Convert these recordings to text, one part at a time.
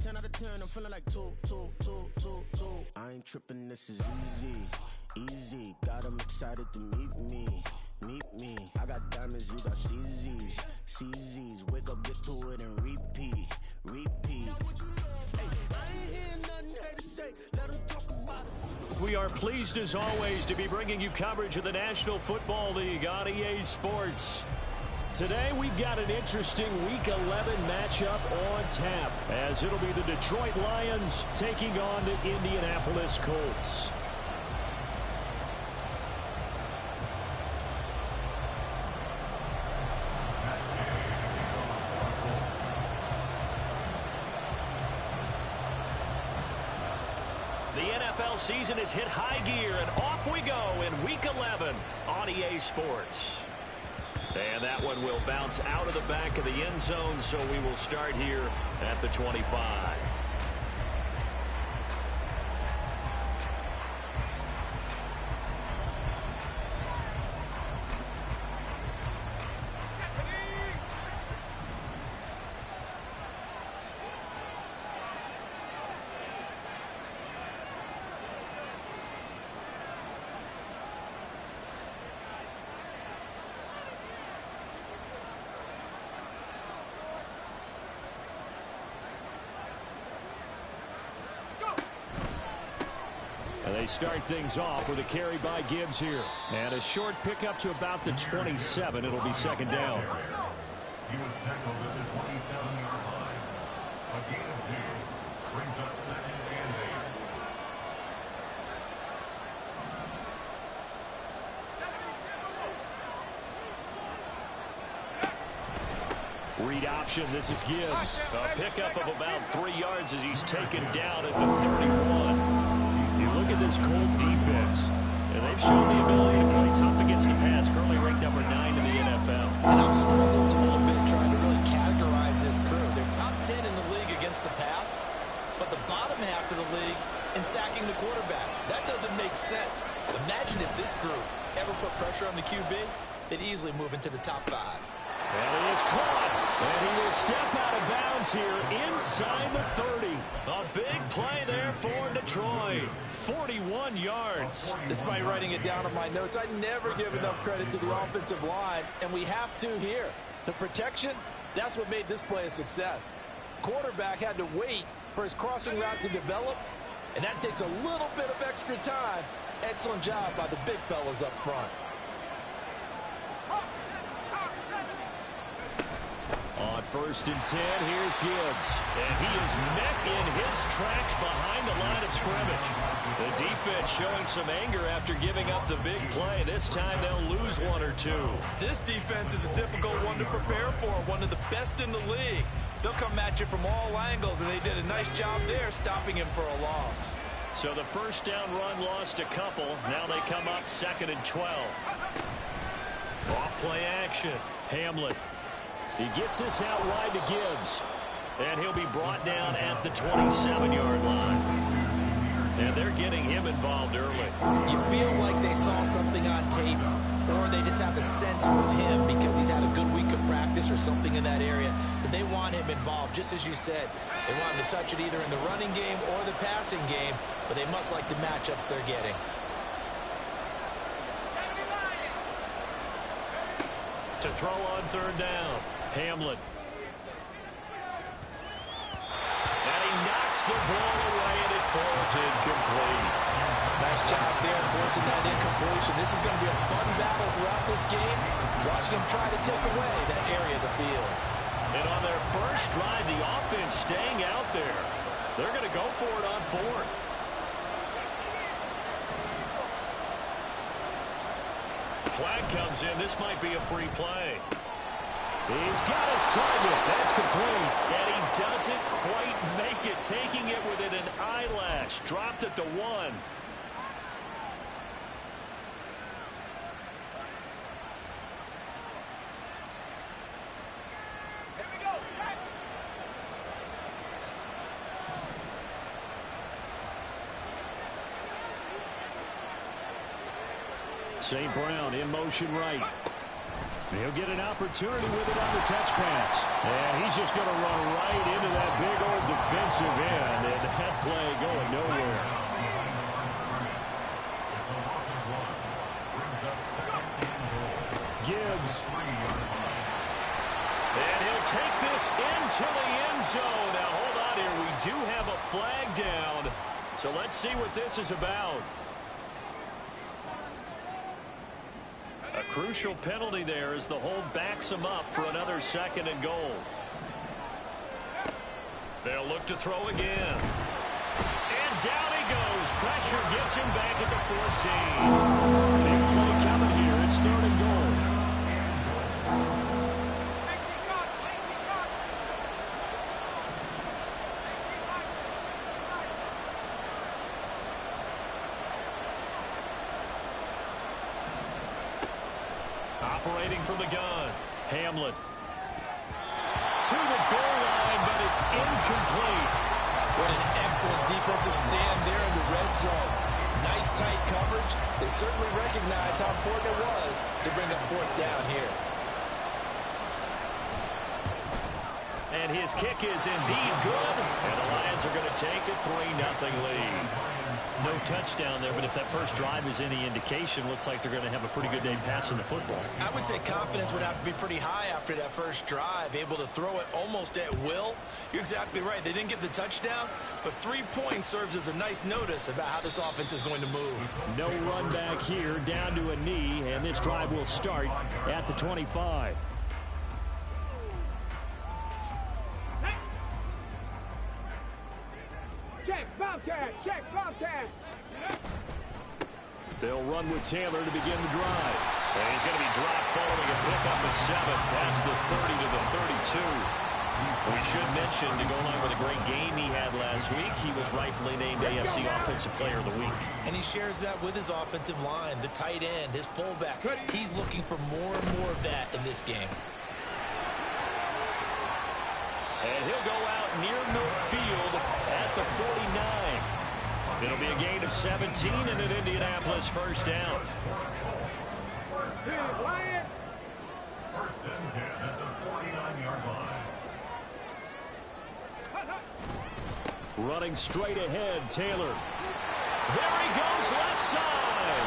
10 out of 10, I'm feeling like two. I ain't tripping, this is easy. Got 'em excited to meet me. I got diamonds, you got CZs. Wake up, get to it, and repeat. We are pleased as always to be bringing you coverage of the National Football League on EA Sports. Today we've got an interesting Week 11 matchup on tap, as it'll be the Detroit Lions taking on the Indianapolis Colts. The NFL season has hit high gear, and off we go in Week 11 on EA Sports. And that one will bounce out of the back of the end zone, so we will start here at the 25. And they start things off with a carry by Gibbs here. And a short pickup to about the 27. It'll be second down. He was tackled at the 27-yard line. A gain of 2 brings up second and 8. Read option. This is Gibbs. A pickup of about 3 yards as he's taken down at the 31. You look at this Colt defense, and they've shown the ability to play tough against the pass, currently ranked number 9 in the NFL. And I'm struggling a little bit trying to really categorize this crew. They're top 10 in the league against the pass, but the bottom half of the league in sacking the quarterback. That doesn't make sense. Imagine if this group ever put pressure on the QB, they'd easily move into the top 5. And he is caught, and he will step out of bounds here inside the 30. A big play there for Detroit. 41 yards. Despite writing it down on my notes, I never give enough credit to the offensive line, and we have to here. The protection, that's what made this play a success. Quarterback had to wait for his crossing route to develop, and that takes a little bit of extra time. Excellent job by the big fellas up front. On 1st and 10, here's Gibbs. And he is met in his tracks behind the line of scrimmage. The defense showing some anger after giving up the big play. This time they'll lose 1 or 2. This defense is a difficult one to prepare for, one of the best in the league. They'll come at you from all angles, and they did a nice job there stopping him for a loss. So the first down run lost a couple. Now they come up 2nd and 12. Off play action. Hamlet. He gets this out wide to Gibbs. And he'll be brought down at the 27-yard line. And they're getting him involved early. You feel like they saw something on tape, or they just have a sense with him because he's had a good week of practice or something in that area that they want him involved. Just as you said, they want him to touch it either in the running game or the passing game, but they must like the matchups they're getting. To throw on 3rd down. Hamlin. And he knocks the ball away, and it falls incomplete. Nice job there forcing that incompletion. This is going to be a fun battle throughout this game, watching him try to take away that area of the field. And on their first drive, the offense staying out there. They're going to go for it on 4th. Flag comes in. This might be a free play. He's got his target. That's complete. And he doesn't quite make it, taking it within an eyelash. Dropped at the 1. St. Brown in motion right. He'll get an opportunity with it on the touch pass. And he's just going to run right into that big old defensive end. And that play going nowhere. Gibbs. And he'll take this into the end zone. Now, hold on here. We do have a flag down. So let's see what this is about. A crucial penalty there as the hold backs him up for another 2nd and goal. They'll look to throw again. And down he goes. Pressure gets him back at the 14. Big play coming here. It's 3rd and goal. Operating from the gun. Hamlet. To the goal line, but it's incomplete. What an excellent defensive stand there in the red zone. Nice tight coverage. They certainly recognized how important it was to bring up 4th down here. And his kick is indeed good. And the Lions are going to take a 3-0 lead. No touchdown there, but if that first drive is any indication, looks like they're going to have a pretty good day passing the football. I would say confidence would have to be pretty high after that first drive, able to throw it almost at will. You're exactly right. They didn't get the touchdown, but 3 points serves as a nice notice about how this offense is going to move. No run back here, down to a knee, and this drive will start at the 25. Check, Bobcat. They'll run with Taylor to begin the drive. And he's going to be dropped following a pickup of 7 past the 30 to the 32. We should mention, to go along with a great game he had last week, he was rightfully named AFC Offensive Player of the Week. And he shares that with his offensive line, the tight end, his fullback. He's looking for more and more of that in this game. And he'll go out near midfield at the 49. It'll be a gain of 17 and an Indianapolis first down. First and 10 at the 49-yard line. Running straight ahead, Taylor. There he goes, left side.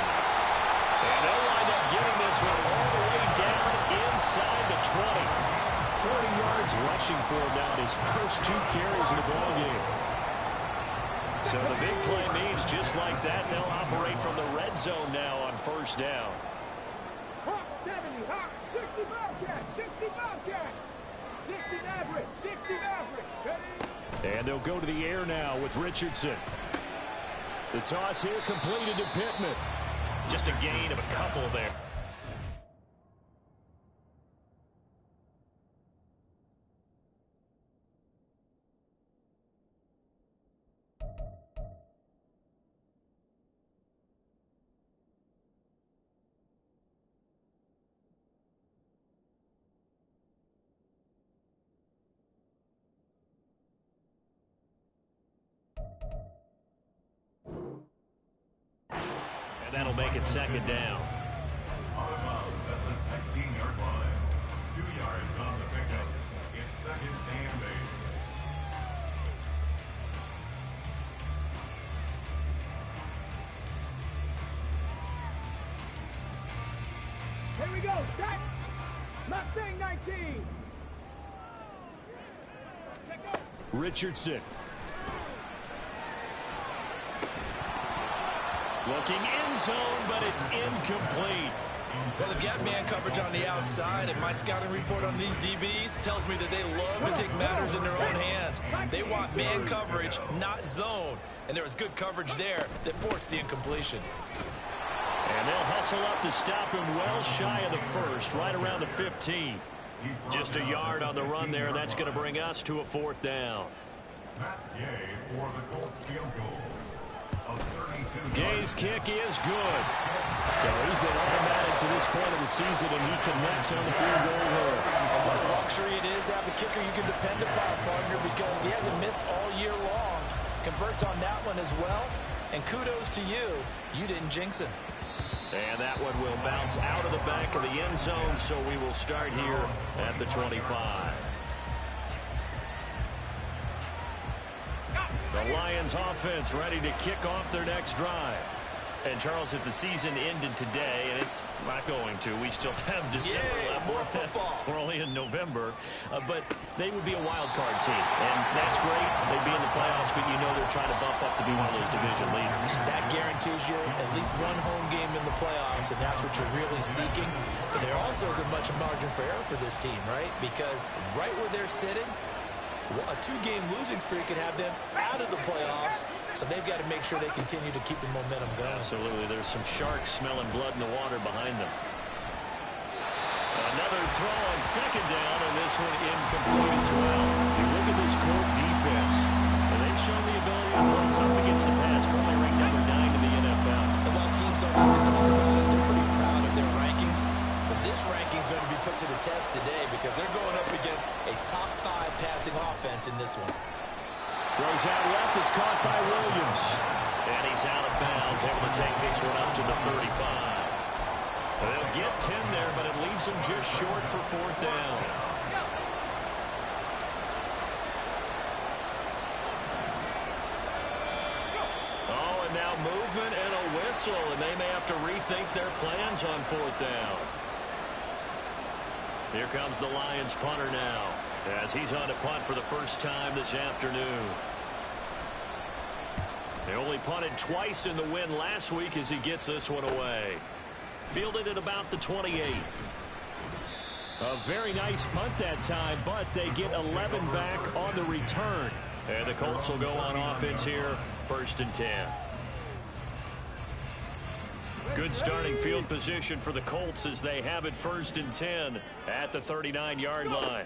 And they'll wind up getting this one all the way down inside the 20. 40 yards rushing for him down his first 2 carries in the ballgame. So the big play means just like that, they'll operate from the red zone now on first down. Hawk 70, Hawk 60 Bobcat, 60 Bobcat, 60 Maverick, 60 Maverick. Ready? And they'll go to the air now with Richardson. The toss here completed to Pittman. Just a gain of a couple there. That'll make it second down. Out of bounds at the 16-yard line. 2 yards on the pickup. It's 2nd and 8. Here we go, set. Mustang 19. Richardson. Looking end zone, but it's incomplete. Well, they've got man coverage on the outside, and my scouting report on these DBs tells me that they love to take matters in their own hands. They want man coverage, not zone. And there was good coverage there that forced the incompletion. And they'll hustle up to stop him well shy of the first, right around the 15. Just a yard on the run there, and that's going to bring us to a 4th down. Matt Gay for the Colts field goal. Gay's kick is good. So he's been automatic to this point of the season, and he connects on the field goal there. And what a luxury it is to have a kicker you can depend upon, partner, because he hasn't missed all year long. Converts on that one as well. And kudos to you. You didn't jinx him. And that one will bounce out of the back of the end zone, so we will start here at the 25. The Lions offense ready to kick off their next drive. And, Charles, if the season ended today, and it's not going to, we still have December left. More football. We're only in November, but they would be a wild card team. And that's great. They'd be in the playoffs, but you know they're trying to bump up to be one of those division leaders. That guarantees you at least one home game in the playoffs, and that's what you're really seeking. But there also isn't much margin for error for this team, right? Because right where they're sitting, a 2-game losing streak could have them out of the playoffs, so they've got to make sure they continue to keep the momentum going. Absolutely. There's some sharks smelling blood in the water behind them. Another throw on second down, and this one incomplete as well. You look at this Colt defense, and they've shown the ability to play tough against the pass, currently ranked number 9 in the NFL. And while teams don't like to talk about it, they're pretty proud of their rankings. But this ranking is going to be put to the test today because they're going up against a top 5 passing offense in this one. Goes out left. It's caught by Williams. And he's out of bounds, able to take this one up to the 35. They'll get 10 there, but it leaves them just short for 4th down. Oh, and now movement and a whistle, and they may have to rethink their plans on 4th down. Here comes the Lions punter now, as he's on to punt for the first time this afternoon. They only punted twice in the win last week as he gets this one away. Fielded at about the 28. A very nice punt that time, but they get 11 back on the return. And the Colts will go on offense here, 1st and 10. Good starting field position for the Colts as they have it 1st and 10 at the 39-yard line.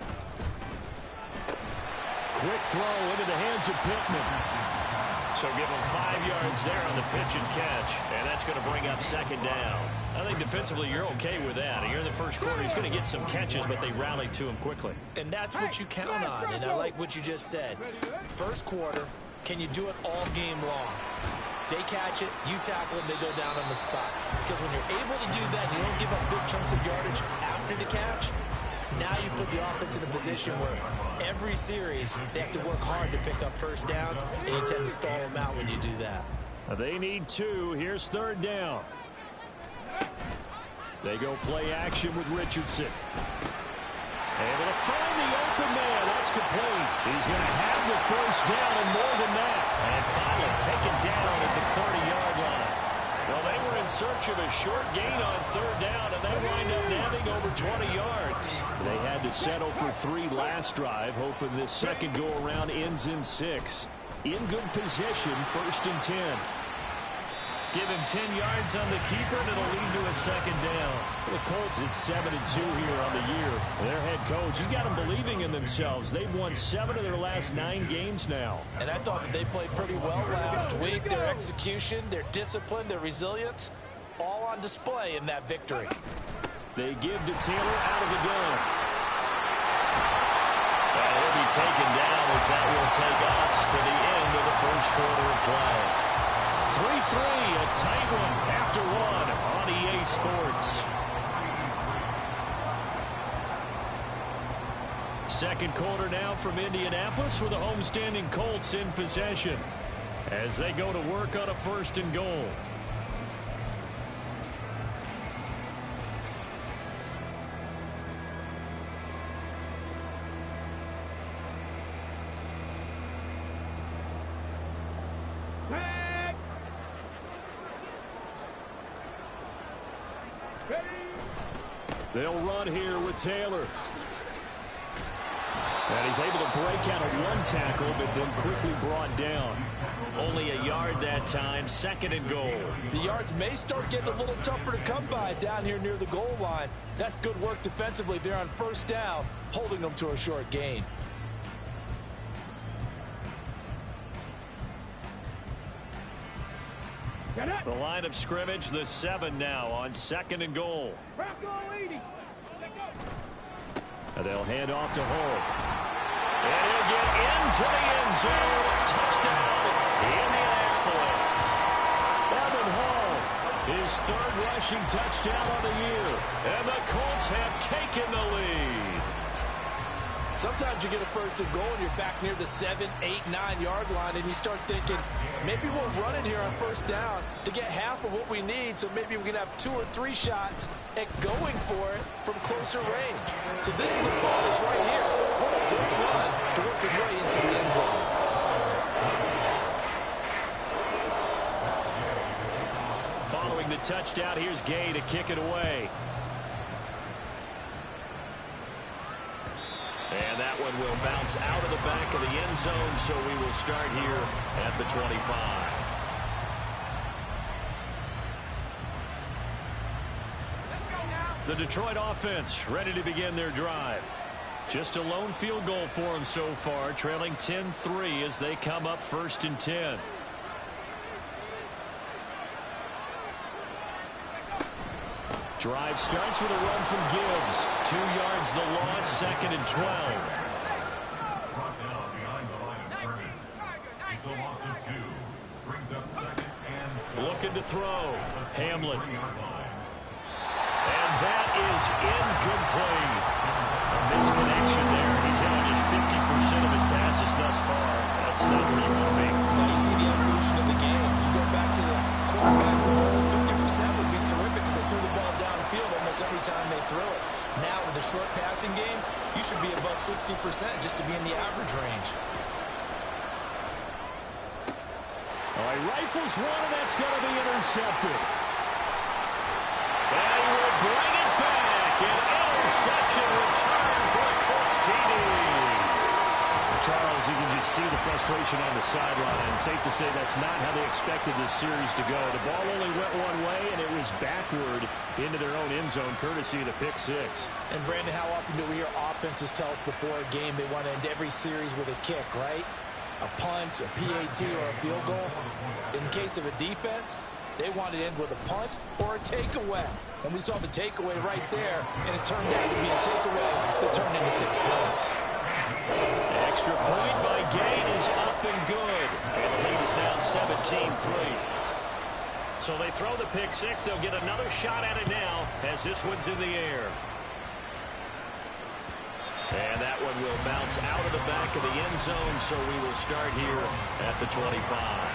Quick throw into the hands of Pittman. So give him 5 yards there on the pitch and catch, and that's going to bring up 2nd down. I think defensively you're okay with that. Here in the first quarter, he's going to get some catches, but they rallied to him quickly. And that's what you count on, and I like what you just said. First quarter, can you do it all game long? They catch it, you tackle them, they go down on the spot. Because when you're able to do that, you don't give up big chunks of yardage after the catch, now you put the offense in a position where every series they have to work hard to pick up first downs, and you tend to stall them out when you do that. They need 2. Here's 3rd down. They go play action with Richardson. Able to find the open man. That's complete. He's going to have the first down and more than that. And finally taken down at the 30-yard line. Well, they were in search of a short gain on 3rd down, and they wind up nabbing over 20 yards. They had to settle for 3 last drive, hoping this second go-around ends in 6. In good position, 1st and 10. Give him 10 yards on the keeper, and it'll lead to a 2nd down. The Colts at 7-2 here on the year. Their head coach, you got them believing in themselves. They've won 7 of their last 9 games now. And I thought that they played pretty well last week. Their execution, their discipline, their resilience, all on display in that victory. They give to Taylor out of the gun. And he'll be taken down as that will take us to the end of the first quarter of play. 3-3, a tight one after 1 on EA Sports. Second quarter now from Indianapolis with the homestanding Colts in possession as they go to work on a 1st and goal. They'll run here with Taylor. And he's able to break out of 1 tackle, but then quickly brought down. Only a yard that time, 2nd and goal. The yards may start getting a little tougher to come by down here near the goal line. That's good work defensively there on 1st down, holding them to a short gain. The line of scrimmage, the 7 now on 2nd and goal. And they'll hand off to Hull. And he'll get into the end zone. Touchdown, Indianapolis. Evan Hull, his third rushing touchdown of the year. And the Colts have taken the lead. Sometimes you get a first and goal and you're back near the 7, 8, 9-yard line, and you start thinking, maybe we'll run it here on first down to get half of what we need, so maybe we can have 2 or 3 shots at going for it from closer range. So this is a bonus right here. What a great run to work his way into the end zone. Following the touchdown, here's Gay to kick it away. And that one will bounce out of the back of the end zone, so we will start here at the 25. The Detroit offense ready to begin their drive. Just a lone field goal for them so far, trailing 10-3 as they come up 1st and 10. Drive starts with a run from Gibbs. 2 yards the loss, 2nd and 12. Brought down behind the line of scrimmage. It's a loss of 2. Brings up 2nd and 12. Looking to throw. Hamlin. And that is incomplete. A misconnection there. He's had just 50% of his passes thus far. That's not where you want to be. Now you see the evolution of the game. You go back to the quarterbacks of old, 50% would be terrific because they threw the ball downfield almost every time they threw it. Now with the short passing game, you should be above 60% just to be in the average range. All right, rifles one, and that's going to be intercepted. And he will bring it back. An interception return for the Colts TD. Charles, you can just see the frustration on the sideline. Safe to say that's not how they expected this series to go. The ball only went one way, and it was backward into their own end zone, courtesy of the pick six. And, Brandon, how often do we hear offenses tell us before a game they want to end every series with a kick, right? A punt, a PAT, or a field goal. In case of a defense, they want to end with a punt or a takeaway. And we saw the takeaway right there, and it turned out to be a takeaway that turned into 6 points. Extra point by Gain is up and good. And the lead is now 17-3. So they throw the pick six. They'll get another shot at it now as this one's in the air. And that one will bounce out of the back of the end zone, so we will start here at the 25.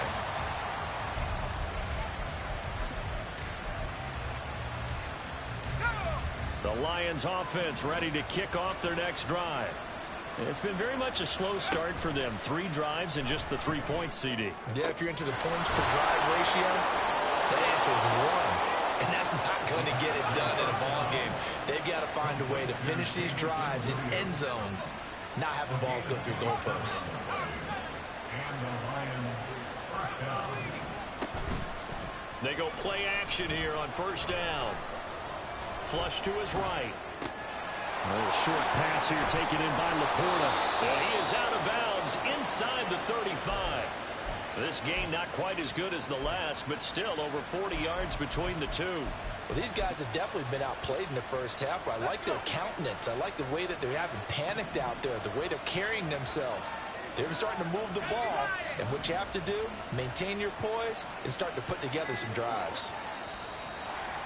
The Lions offense ready to kick off their next drive. It's been very much a slow start for them. 3 drives and just the 3 points, CD. Yeah, if you're into the points per drive ratio, that answer is 1. And that's not going to get it done in a ball game. They've got to find a way to finish these drives in end zones, not having balls go through goalposts. And the Lions first down. They go play action here on first down. Flush to his right. A little short pass here taken in by Laporta. And he is out of bounds inside the 35. This game not quite as good as the last, but still over 40 yards between the two. Well, these guys have definitely been outplayed in the first half, but I like their countenance. I like the way that they haven't panicked out there, the way they're carrying themselves. They're starting to move the ball, and what you have to do, maintain your poise and start to put together some drives.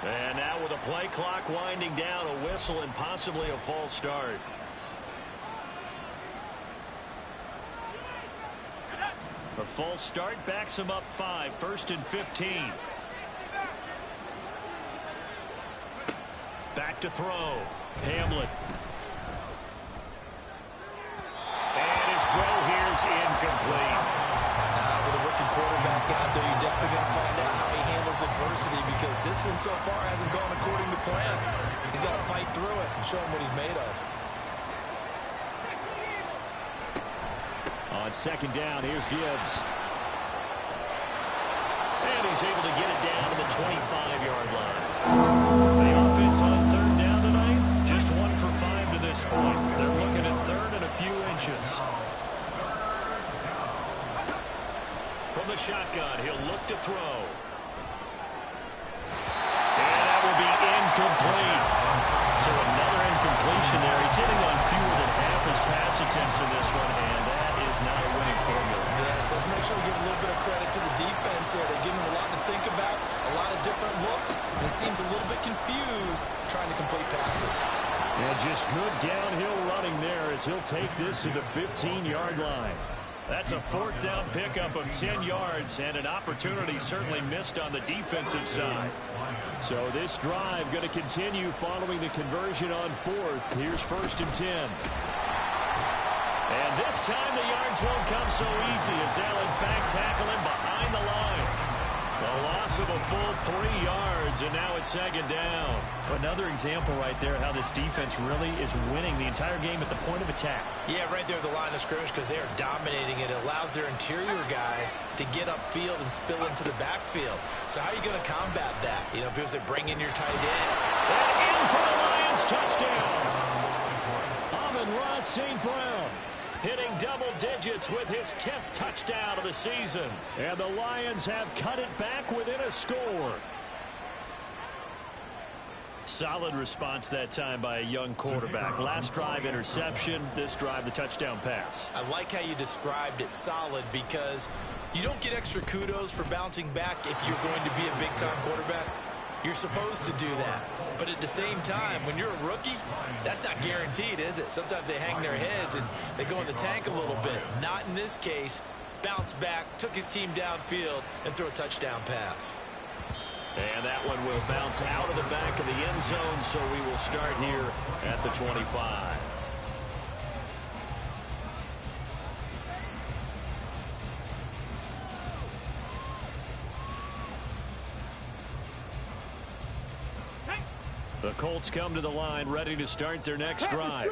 And now with a play clock winding down, a whistle and possibly a false start. A false start backs him up 5, 1st and 15. Back to throw. Hamlin. And his throw here is incomplete. With a rookie quarterback out there, you're definitely going to find out how he handles adversity, because this one so far hasn't gone according to plan. He's got to fight through it and show him what he's made of. On second down, here's Gibbs. And he's able to get it down to the 25-yard line. The offense on third down tonight, just 1 for 5 to this point. They're looking at third and a few inches. From the shotgun, he'll look to throw. And that will be incomplete. So another incompletion there. He's hitting on fewer than half his pass attempts in this one, and that is not a winning formula. Yeah, so So let's make sure we give a little bit of credit to the defense here. They're giving him a lot to think about, a lot of different looks, and he seems a little bit confused trying to complete passes. And just good downhill running there as he'll take this to the 15-yard line. That's a fourth down pickup of 10 yards and an opportunity certainly missed on the defensive side. So this drive going to continue following the conversion on fourth. Here's 1st and 10. And this time the yards won't come so easy as they'll in fact tackle him behind the line. A loss of a full 3 yards, and now it's 2nd down. Another example right there how this defense really is winning the entire game at the point of attack. Yeah, right there at the line of scrimmage because they are dominating it. It allows their interior guys to get upfield and spill into the backfield. So how are you going to combat that? You know, because they bring in your tight end. And in for the Lions, touchdown. Amon-Ra St. Brown hitting double digits with his 10th touchdown of the season. And the Lions have cut it back within a score. Solid response that time by a young quarterback. Last drive interception, this drive the touchdown pass. I like how you described it, solid, because you don't get extra kudos for bouncing back if you're going to be a big-time quarterback. You're supposed to do that. But at the same time, when you're a rookie, that's not guaranteed, is it? Sometimes they hang their heads and they go in the tank a little bit. Not in this case. Bounced back, took his team downfield, and threw a touchdown pass. And that one will bounce out of the back of the end zone, so we will start here at the 25. The Colts come to the line, ready to start their next drive.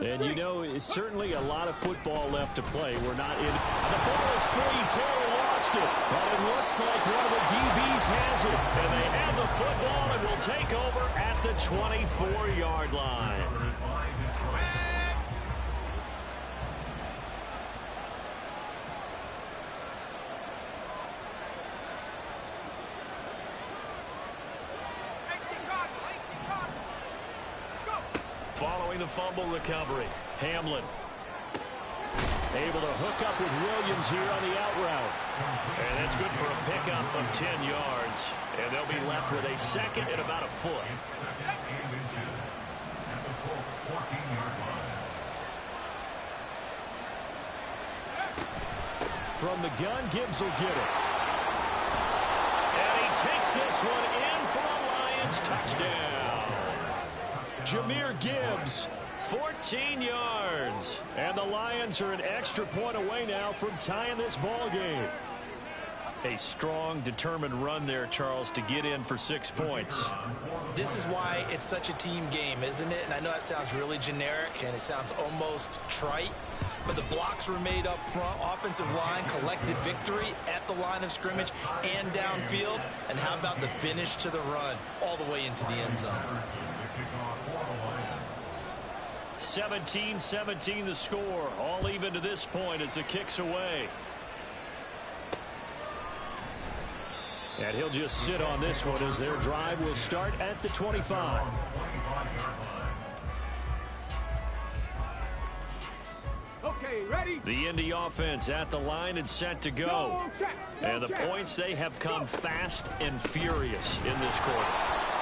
And you know, it's certainly a lot of football left to play. We're not in. The ball is free. Taylor lost it. But it looks like one of the DBs has it. And they have the football and will take over at the 24-yard line. Following the fumble recovery, Hamlin able to hook up with Williams here on the out route. And that's good for a pickup of 10 yards. And they'll be left with a second and about a foot. From the gun, Gibbs will get it. And he takes this one in for a Lions touchdown. Jahmyr Gibbs, 14 yards. and the Lions are an extra point away now from tying this ball game. A strong, determined run there, Charles, to get in for 6 points. This is why it's such a team game, isn't it? And I know that sounds really generic and it sounds almost trite, but the blocks were made up front. Offensive line collected victory at the line of scrimmage and downfield. And how about the finish to the run all the way into the end zone? 17-17 the score. All even to this point as the kick's away. And he'll just sit on this one as their drive will start at the 25. Okay, ready? The Indy offense at the line and set to go. And the points, they have come fast and furious in this quarter.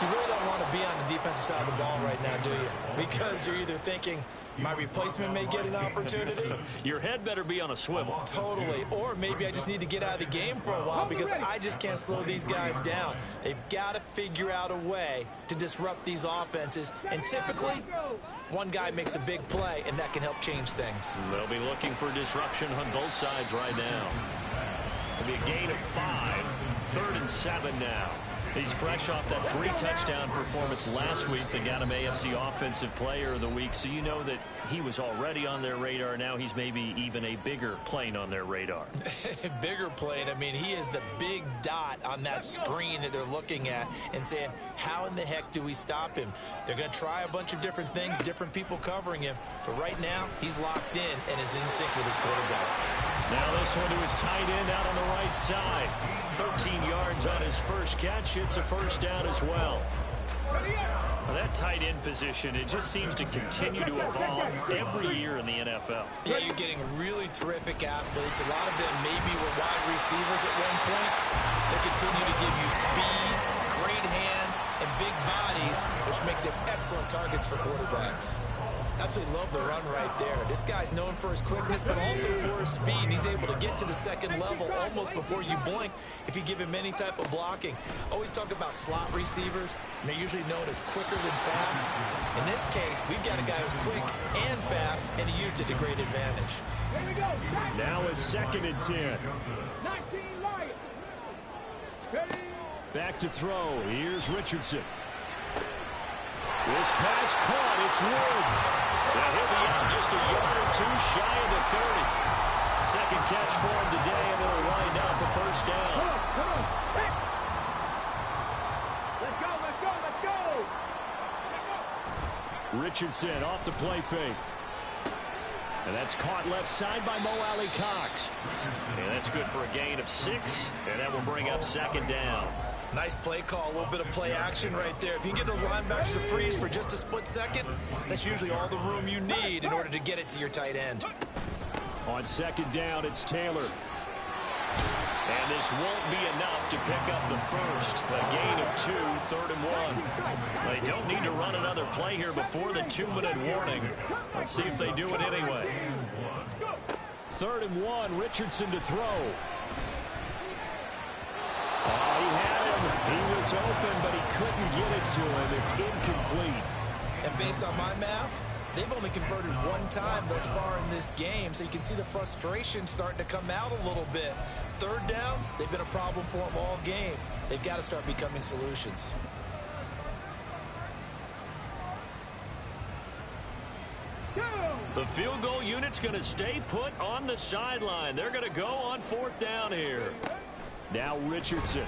You really don't want to be on the defensive side of the ball right now, do you? Because you're either thinking, my replacement may get an opportunity. Your head better be on a swivel. Totally. Or maybe I just need to get out of the game for a while because I just can't slow these guys down. They've got to figure out a way to disrupt these offenses. And typically, one guy makes a big play, and that can help change things. They'll be looking for disruption on both sides right now. It'll be a gain of 5. 3rd and 7 now. He's fresh off that 3-touchdown performance last week that got him AFC Offensive Player of the Week. So you know that he was already on their radar. Now he's maybe even a bigger plane on their radar. Bigger plane. I mean, he is the big dot on that screen that they're looking at and saying, how in the heck do we stop him? They're going to try a bunch of different things, different people covering him. But right now, he's locked in and is in sync with his quarterback. Now this one to his tight end out on the right side. 13 yards on his first catch. It's a first down as well. Well, that tight end position, it just seems to continue to evolve every year in the NFL. Yeah, you're getting really terrific athletes. A lot of them maybe were wide receivers at one point. They continue to give you speed, great hands, and big bodies, which make them excellent targets for quarterbacks. Absolutely love the run right there. This guy's known for his quickness, but also for his speed. He's able to get to the second level almost before you blink if you give him any type of blocking. Always talk about slot receivers, and they're usually known as quicker than fast. In this case, we've got a guy who's quick and fast, and he used it to great advantage. Now it's 2nd and 10. Back to throw. Here's Richardson. This pass caught. It's Woods. Now he'll be out just a yard or two shy of the 30. Second catch for him today, and it'll wind up a first down. Come on. Let's go. Richardson off the play fake. And that's caught left side by Mo Alley Cox. And that's good for a gain of 6, and that will bring up 2nd down. Nice play call, a little bit of play action right there. If you can get those linebackers to freeze for just a split second, that's usually all the room you need in order to get it to your tight end. On 2nd down, it's Taylor. And this won't be enough to pick up the first. A gain of 2, 3rd and 1. They don't need to run another play here before the 2-minute warning. Let's see if they do it anyway. 3rd and 1, Richardson to throw. Oh, he had him. He was open, but he couldn't get it to him. It's incomplete. And based on my math, they've only converted one time thus far in this game, so you can see the frustration starting to come out a little bit. 3rd downs, they've been a problem for them all game. They've got to start becoming solutions. The field goal unit's going to stay put on the sideline. They're going to go on 4th down here. Now Richardson.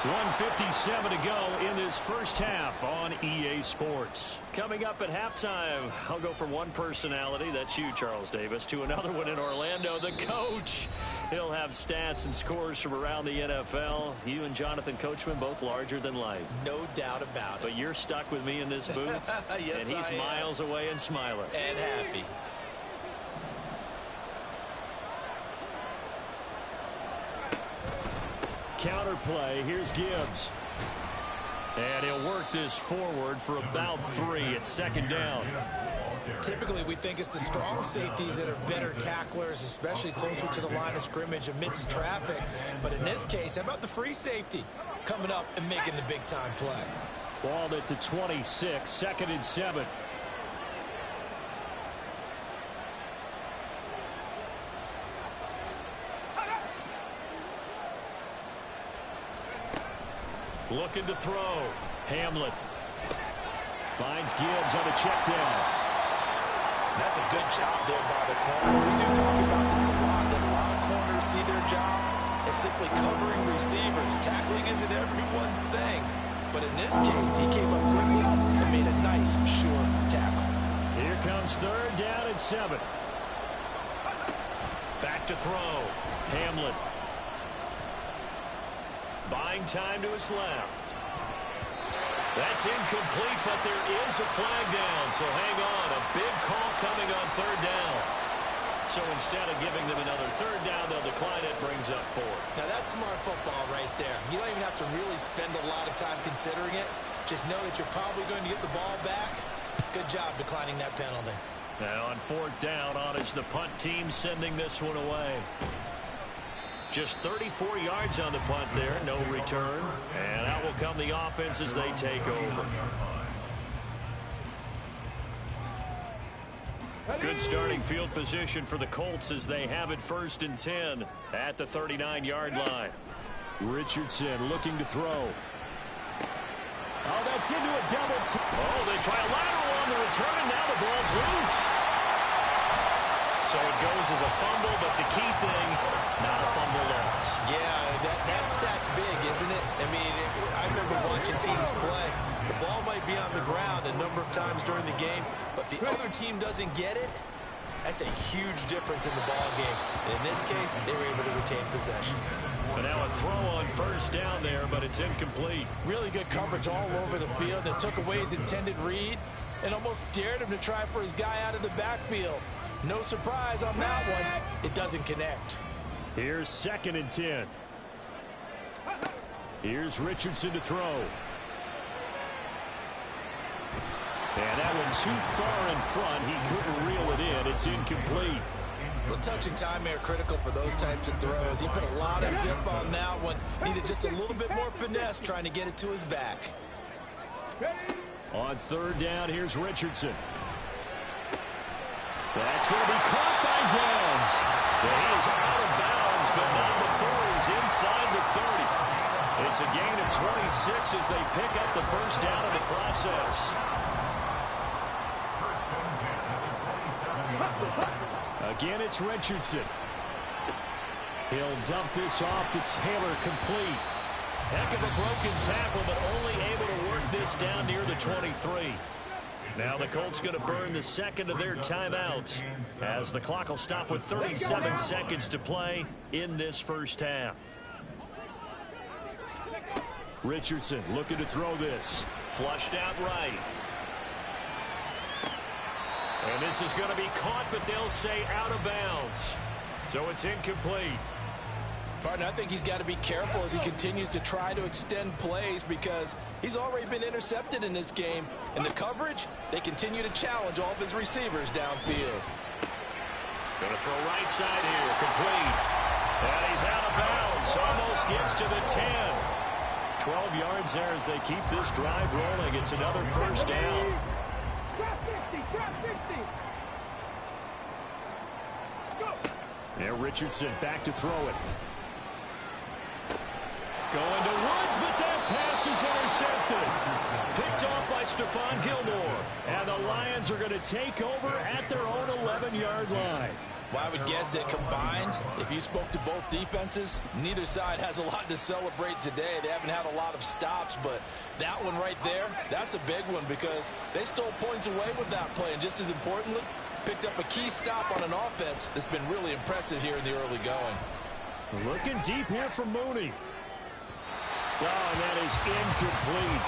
1:57 to go in this first half on EA Sports. Coming up at halftime, I'll go from one personality, that's you, Charles Davis, to another one in Orlando, the coach. He'll have stats and scores from around the NFL. You and Jonathan Coachman, both larger than life. No doubt about it. But you're stuck with me in this booth, yes, and he's miles away and smiling. And happy. Counter play. Here's Gibbs. And he'll work this forward for about 3 at 2nd down. Typically, we think it's the strong safeties that are better tacklers, especially closer to the line of scrimmage amidst traffic. But in this case, how about the free safety coming up and making the big-time play? Balled it to 26, 2nd and 7. Looking to throw. Hamlet finds Gibbs on a check down. That's a good job there by the corner. We do talk about this a lot, that a lot of corners see their job as simply covering receivers. Tackling isn't everyone's thing. But in this case, he came up quickly and made a nice, short tackle. Here comes 3rd down and 7. Back to throw. Hamlet. Buying time to his left. That's incomplete, but there is a flag down, so hang on. A big call coming on 3rd down. So instead of giving them another 3rd down, they'll decline it, brings up 4. Now that's smart football right there. You don't even have to really spend a lot of time considering it. Just know that you're probably going to get the ball back. Good job declining that penalty. Now on 4th down, on is the punt team sending this one away. Just 34 yards on the punt there, no return. And out will come the offense as they take over. Good starting field position for the Colts as they have it 1st and 10 at the 39-yard line. Richardson looking to throw. Oh, that's into a double. Oh, they try a lateral on the return, and now the ball's loose. So it goes as a fumble, but the key thing, not a fumble loss. Yeah, that stat's big, isn't it? I mean, I remember watching teams play. The ball might be on the ground a number of times during the game, but if the other team doesn't get it, that's a huge difference in the ball game. And in this case, they were able to retain possession. And now a throw on first down there, but it's incomplete. Really good coverage all over the field. It took away his intended read and almost dared him to try for his guy out of the backfield. No surprise on that one. It doesn't connect. Here's 2nd and 10. Here's Richardson to throw. And that one too far in front. He couldn't reel it in. It's incomplete. A little touch and time here critical for those types of throws. He put a lot of zip on that one. Needed just a little bit more finesse trying to get it to his back. On 3rd down, here's Richardson. That's going to be caught by Downs. He is out of bounds, but not before he's inside the 30. It's a gain of 26 as they pick up the first down in the process. Again, it's Richardson. He'll dump this off to Taylor, complete. Heck of a broken tackle, but only able to work this down near the 23. Now the Colts going to burn the second of their timeouts as the clock will stop with 37 seconds to play in this first half. Richardson looking to throw this. Flushed out right. And this is going to be caught, but they'll say out of bounds. So it's incomplete. Partner, I think he's got to be careful as he continues to try to extend plays because he's already been intercepted in this game. In the coverage, they continue to challenge all of his receivers downfield. Going to throw right side here, complete. And he's out of bounds, almost gets to the 10. 12 yards there as they keep this drive rolling. It's another first down. There, Richardson back to throw it. Going to Woods, but that pass is intercepted. Picked off by Stephon Gilmore. And the Lions are going to take over at their own 11-yard line. Well, I would guess that combined, if you spoke to both defenses, neither side has a lot to celebrate today. They haven't had a lot of stops, but that one right there, that's a big one because they stole points away with that play. And just as importantly, picked up a key stop on an offense that's been really impressive here in the early going. Looking deep here for Mooney. Oh, and that is incomplete.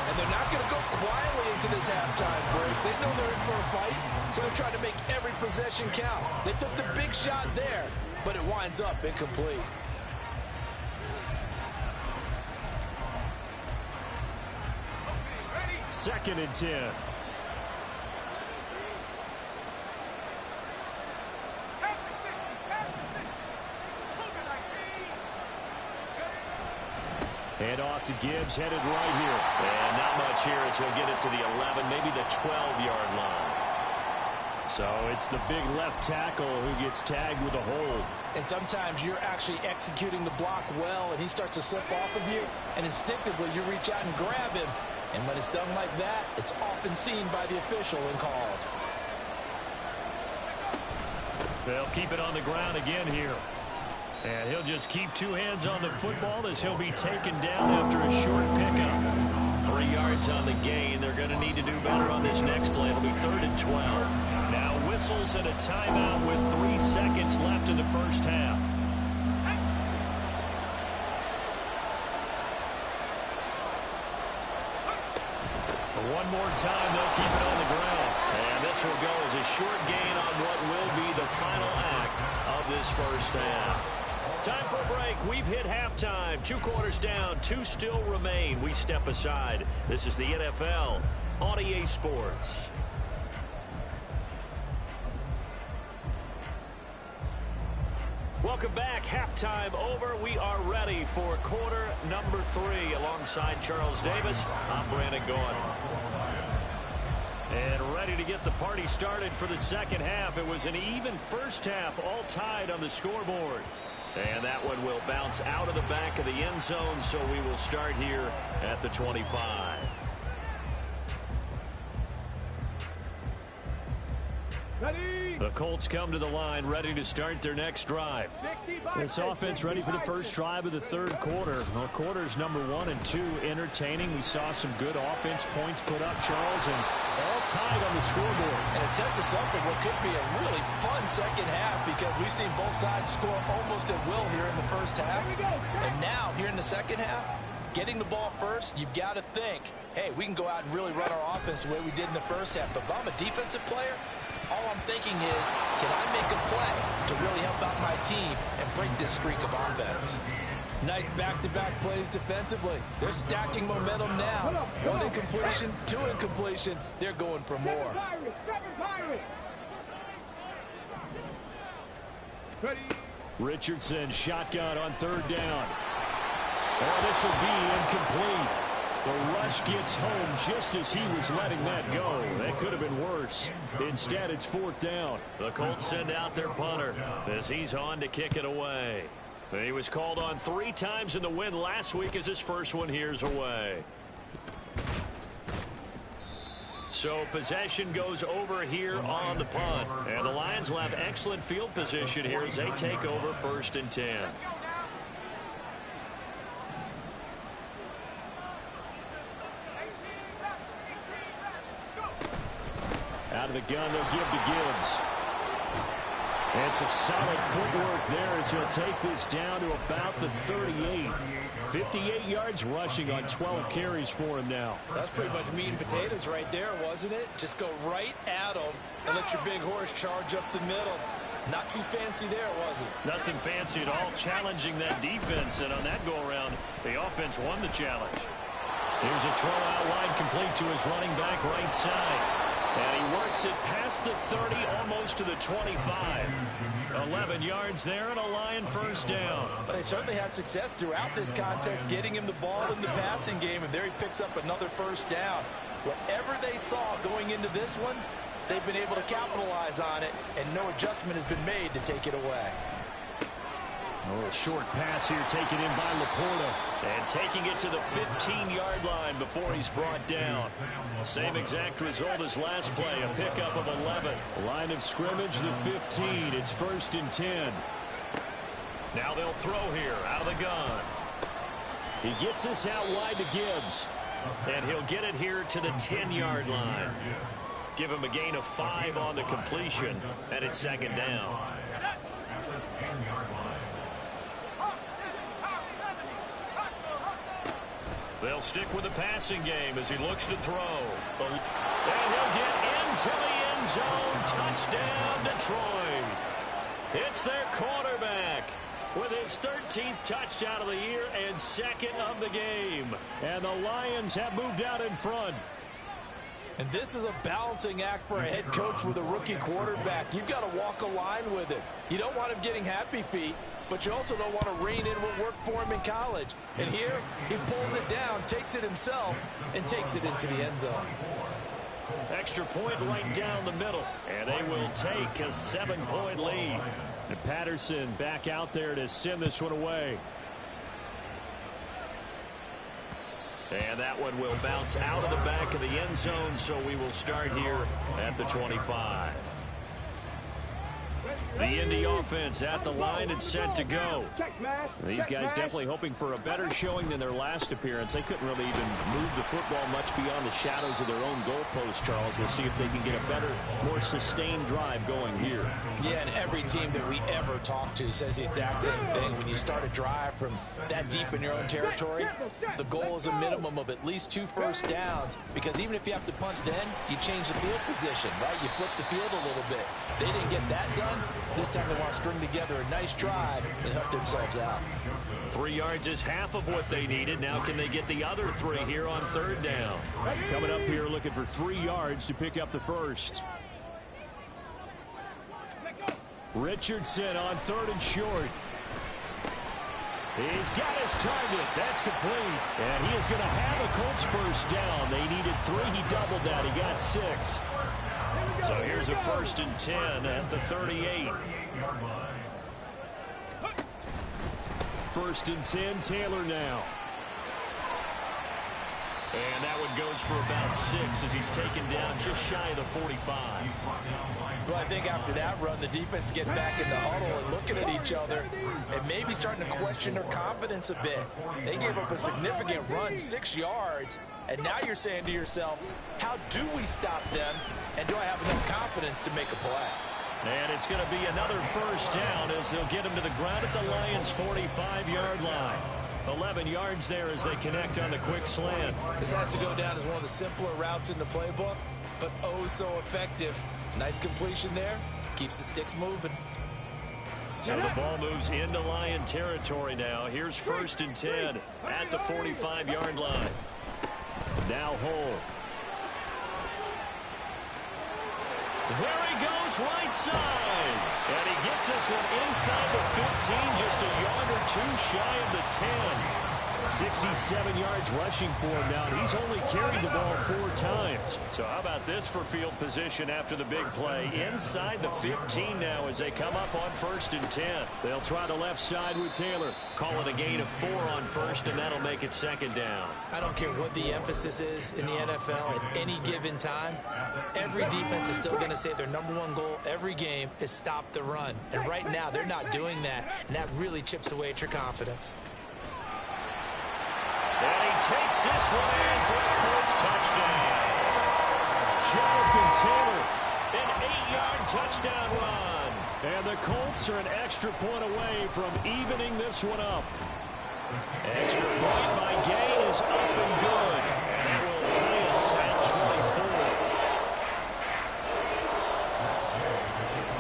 And they're not going to go quietly into this halftime break. They know they're in for a fight, so they're trying to make every possession count. They took the big shot there, but it winds up incomplete. Second and 10. Hand off to Gibbs, headed right here. And not much here as he'll get it to the 11, maybe the 12-yard line. So it's the big left tackle who gets tagged with a hold. And sometimes you're actually executing the block well, and he starts to slip off of you, and instinctively you reach out and grab him. And when it's done like that, it's often seen by the official and called. They'll keep it on the ground again here. And he'll just keep two hands on the football as he'll be taken down after a short pickup. 3 yards on the gain. They're going to need to do better on this next play. It'll be 3rd and 12. Now whistles and a timeout with 3 seconds left in the first half. One more time, they'll keep it on the ground. And this will go as a short gain on what will be the final act of this first half. Time for a break. We've hit halftime. 2 quarters down. 2 still remain. We step aside. This is the NFL on EA Sports. Welcome back. Halftime over. We are ready for quarter number 3. Alongside Charles Davis, I'm Brandon Gaudin. And ready to get the party started for the second half. It was an even first half, all tied on the scoreboard. And that one will bounce out of the back of the end zone, so we will start here at the 25. The Colts come to the line, ready to start their next drive. This offense ready for the first drive of the 3rd quarter. Well, quarters number 1 and 2 entertaining. We saw some good offense points put up, Charles, and all tied on the scoreboard. And it sets us up for what could be a really fun second half because we've seen both sides score almost at will here in the first half. And now, here in the second half, getting the ball first, you've got to think, hey, we can go out and really run our offense the way we did in the first half. But if I'm a defensive player, all I'm thinking is, can I make a play to really help out my team and break this streak of offense? Nice back-to-back plays defensively. They're stacking momentum now. One incompletion, two incompletion. They're going for more. Richardson, shotgun on third down. Oh, this will be incomplete. The rush gets home just as he was letting that go. That could have been worse. Instead, it's fourth down. The Colts send out their punter as he's on to kick it away. He was called on 3 times in the win last week as his first one here's away. So possession goes over here on the punt. And the Lions will have excellent field position here as they take over 1st and 10. Out of the gun, they'll give to Gibbs. And some solid footwork there as he'll take this down to about the 38. 58 yards rushing on 12 carries for him now. That's pretty much meat and potatoes right there, wasn't it? Just go right at him and let your big horse charge up the middle. Not too fancy there, was it? Nothing fancy at all, challenging that defense. And on that go-around, the offense won the challenge. Here's a throw out wide complete to his running back right side. And he works it past the 30, almost to the 25. 11 yards there and a Lion first down. But they certainly had success throughout this contest getting him the ball in the passing game, and there he picks up another first down. Whatever they saw going into this one, they've been able to capitalize on it, and no adjustment has been made to take it away. A little short pass here taken in by Laporta. And taking it to the 15-yard line before he's brought down. Same exact result as last play, a pickup of 11. Line of scrimmage, the 15. It's 1st and 10. Now they'll throw here out of the gun. He gets this out wide to Gibbs. And he'll get it here to the 10-yard line. Give him a gain of 5 on the completion, and it's 2nd down. They'll stick with the passing game as he looks to throw. And he'll get into the end zone. Touchdown, Detroit. It's their quarterback with his 13th touchdown of the year and 2nd of the game. And the Lions have moved out in front. And this is a balancing act for a head coach with a rookie quarterback. You've got to walk a line with him. You don't want him getting happy feet, but you also don't want to rein in what worked for him in college. And here, he pulls it down, takes it himself, and takes it into the end zone. Extra point right down the middle, and they will take a 7-point lead. And Patterson back out there to send this one away. And that one will bounce out of the back of the end zone, so we will start here at the 25. The Indy offense at the line and set to go. These guys definitely hoping for a better showing than their last appearance. They couldn't really even move the football much beyond the shadows of their own goalpost, Charles. We'll see if they can get a better, more sustained drive going here. Yeah, and every team that we ever talk to says the exact same thing. When you start a drive from that deep in your own territory, the goal is a minimum of at least 2 first downs, because even if you have to punt then, you change the field position, right? You flip the field a little bit. They didn't get that done. This time they want to string together a nice drive and help themselves out. 3 yards is half of what they needed. Now can they get the other 3 here on 3rd down? Coming up here looking for 3 yards to pick up the first. Richardson on 3rd and short. He's got his target. That's complete. And he is going to have a Colts first down. They needed 3. He doubled that. He got 6. So here's a 1st and 10 at the 38. 1st and 10, Taylor now. And that one goes for about 6 as he's taken down just shy of the 45. Well, I think after that run, the defense is getting back in the huddle and looking at each other and maybe starting to question their confidence a bit. They gave up a significant run, 6 yards, And now you're saying to yourself, how do we stop them? And do I have enough confidence to make a play? And it's going to be another first down as they'll get him to the ground at the Lions' 45-yard line. 11 yards there as they connect on the quick slant. This has to go down as one of the simpler routes in the playbook, but oh so effective. Nice completion there. Keeps the sticks moving. So the ball moves into Lion territory now. Here's 1st and 10 at the 45-yard line. Now Hole. There he goes, right side. And he gets this one inside the 15, just a yard or two shy of the 10. 67 yards rushing for him now. He's only carried the ball 4 times. So how about this for field position after the big play? Inside the 15 now as they come up on 1st and 10. They'll try the left side with Taylor. Call it a gain of 4 on 1st, and that'll make it 2nd down. I don't care what the emphasis is in the NFL at any given time. Every defense is still going to say their #1 goal every game is stop the run. And right now, they're not doing that, and that really chips away at your confidence. And he takes this one in for a close touchdown. Jonathan Taylor, an 8-yard touchdown run. And the Colts are an extra point away from evening this one up. Extra point by Gay is up and good. That will tie us at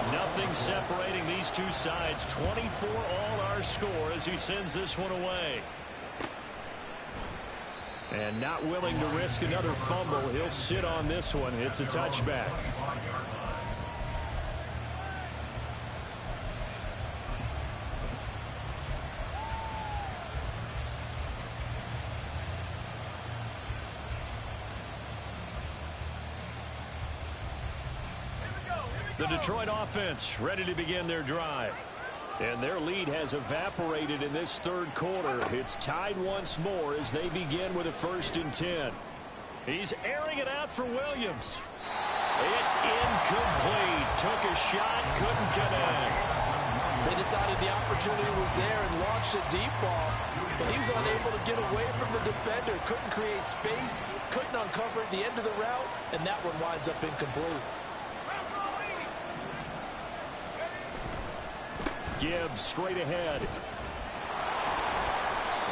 24. Nothing separating these two sides. 24 all our score as he sends this one away. And not willing to risk another fumble. He'll sit on this one. It's a touchback. The Detroit offense ready to begin their drive. And their lead has evaporated in this 3rd quarter. It's tied once more as they begin with a 1st and 10. He's airing it out for Williams. It's incomplete. Took a shot, couldn't connect. They decided the opportunity was there and launched a deep ball, but he was unable to get away from the defender. Couldn't create space, couldn't uncover the end of the route, and that one winds up incomplete. Gibbs straight ahead.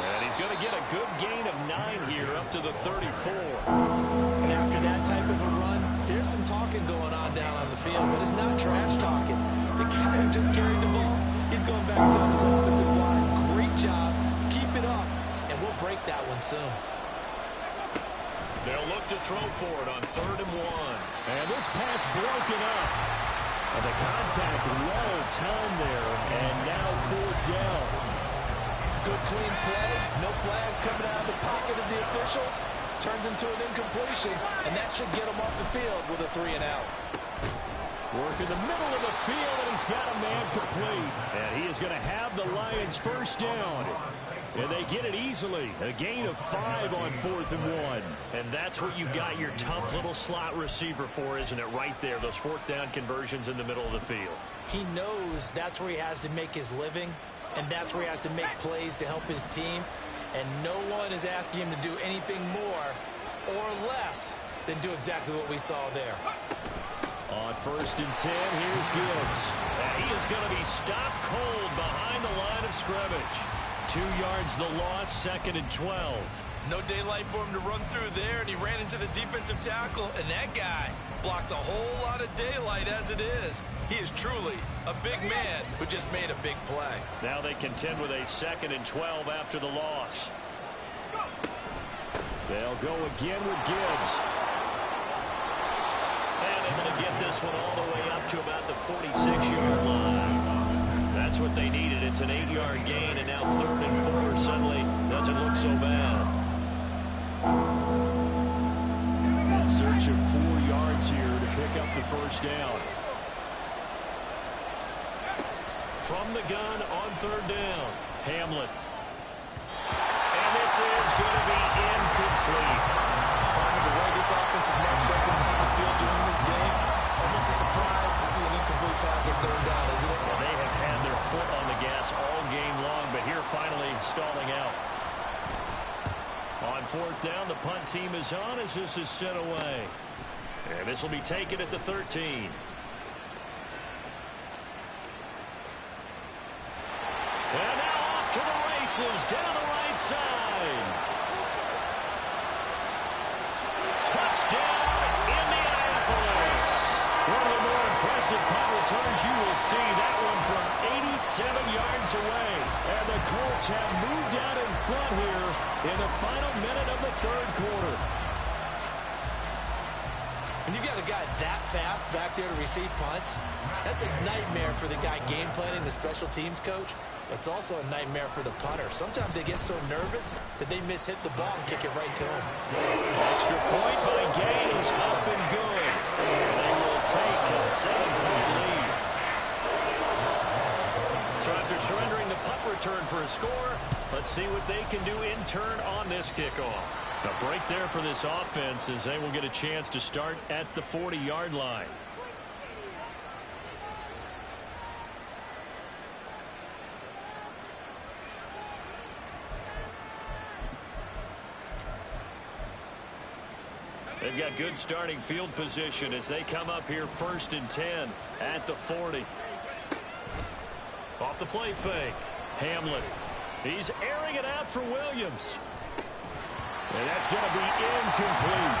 And he's going to get a good gain of 9 here up to the 34. And after that type of a run, there's some talking going on down on the field, but it's not trash talking. The guy who just carried the ball, he's going back to his offensive line. Great job. Keep it up, and we'll break that one soon. They'll look to throw for it on 3rd and 1. And this pass broken up. And the contact well timed there, and now 4th down. Good clean play, no flags coming out of the pocket of the officials. Turns into an incompletion, and that should get him off the field with a 3 and out. Work in the middle of the field, and he's got a man complete. And he is going to have the Lions 1st down. And they get it easily. A gain of 5 on 4th and 1. And that's what you got your tough little slot receiver for, isn't it? Right there, those 4th down conversions in the middle of the field. He knows that's where he has to make his living, and that's where he has to make plays to help his team. And no one is asking him to do anything more or less than do exactly what we saw there. On 1st and 10, here's Gibbs. And he is going to be stopped cold behind the line of scrimmage. 2 yards the loss, 2nd and 12. No daylight for him to run through there, and he ran into the defensive tackle, and that guy blocks a whole lot of daylight as it is. He is truly a big man who just made a big play. Now they contend with a 2nd and 12 after the loss. They'll go again with Gibbs. And able to get this one all the way up to about the 46-yard line. That's what they needed. It's an 8-yard gain, and now 3rd and 4 suddenly doesn't look so bad. In search of 4 yards here to pick up the 1st down. From the gun on 3rd down, Hamlet. And this is going to be incomplete. Partner, the way this offense is marched up and down the field during this game, it's almost a surprise to see an incomplete pass on 3rd down, isn't it? Well, they have had their foot on the gas all game long, but here finally stalling out. On 4th down, the punt team is on as this is sent away. And this will be taken at the 13. And now off to the races down the right side. Touchdown, Indianapolis. One of the more impressive punt returns you will see. That one from 87 yards away. And the Colts have moved out in front here in the final minute of the third quarter. When you got a guy that fast back there to receive punts, that's a nightmare for the guy game planning, the special teams coach. It's also a nightmare for the punter. Sometimes they get so nervous that they miss-hit the ball and kick it right to him. Extra point by Gay is up and good. They will take a 7-point lead. So after surrendering the punt return for a score, let's see what they can do in turn on this kickoff. A break there for this offense as they will get a chance to start at the 40-yard line. They've got good starting field position as they come up here 1st and 10 at the 40. Off the play fake. Hamlet. He's airing it out for Williams. And that's going to be incomplete.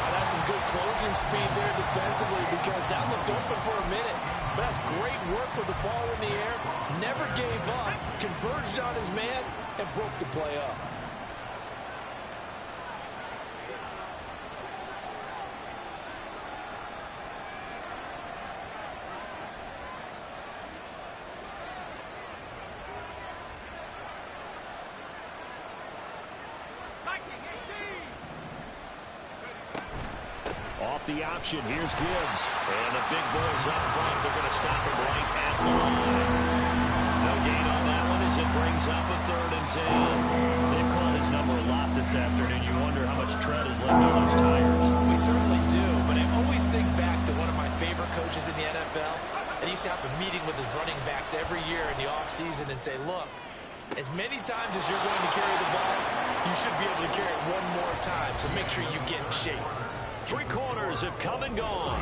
That's some good closing speed there defensively because that looked open for a minute. But that's great work with the ball in the air. Never gave up. Converged on his man and broke the play up. Off the option, here's Gibbs. And the big boys up front, they're going to stop him right at the line. No gain on that one as it brings up a 3rd and 10. They've called his number a lot this afternoon. You wonder how much tread is left on those tires. We certainly do, but I always think back to one of my favorite coaches in the NFL. And he used to have a meeting with his running backs every year in the offseason and say, look, as many times as you're going to carry the ball, you should be able to carry it one more time, so make sure you get in shape. 3 quarters have come and gone.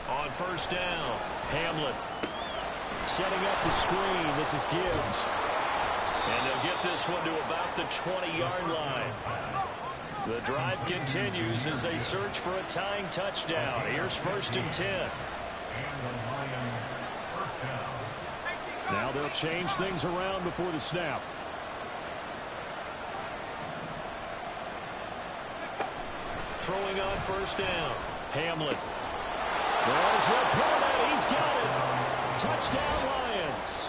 On 1st down, Hamlet setting up the screen. This is Gibbs. And they'll get this one to about the 20-yard line. The drive continues as they search for a tying touchdown. Here's 1st and 10. Now they'll change things around before the snap. Throwing on 1st down. Hamlet. There's Laporta. He's got it. Touchdown, Lions.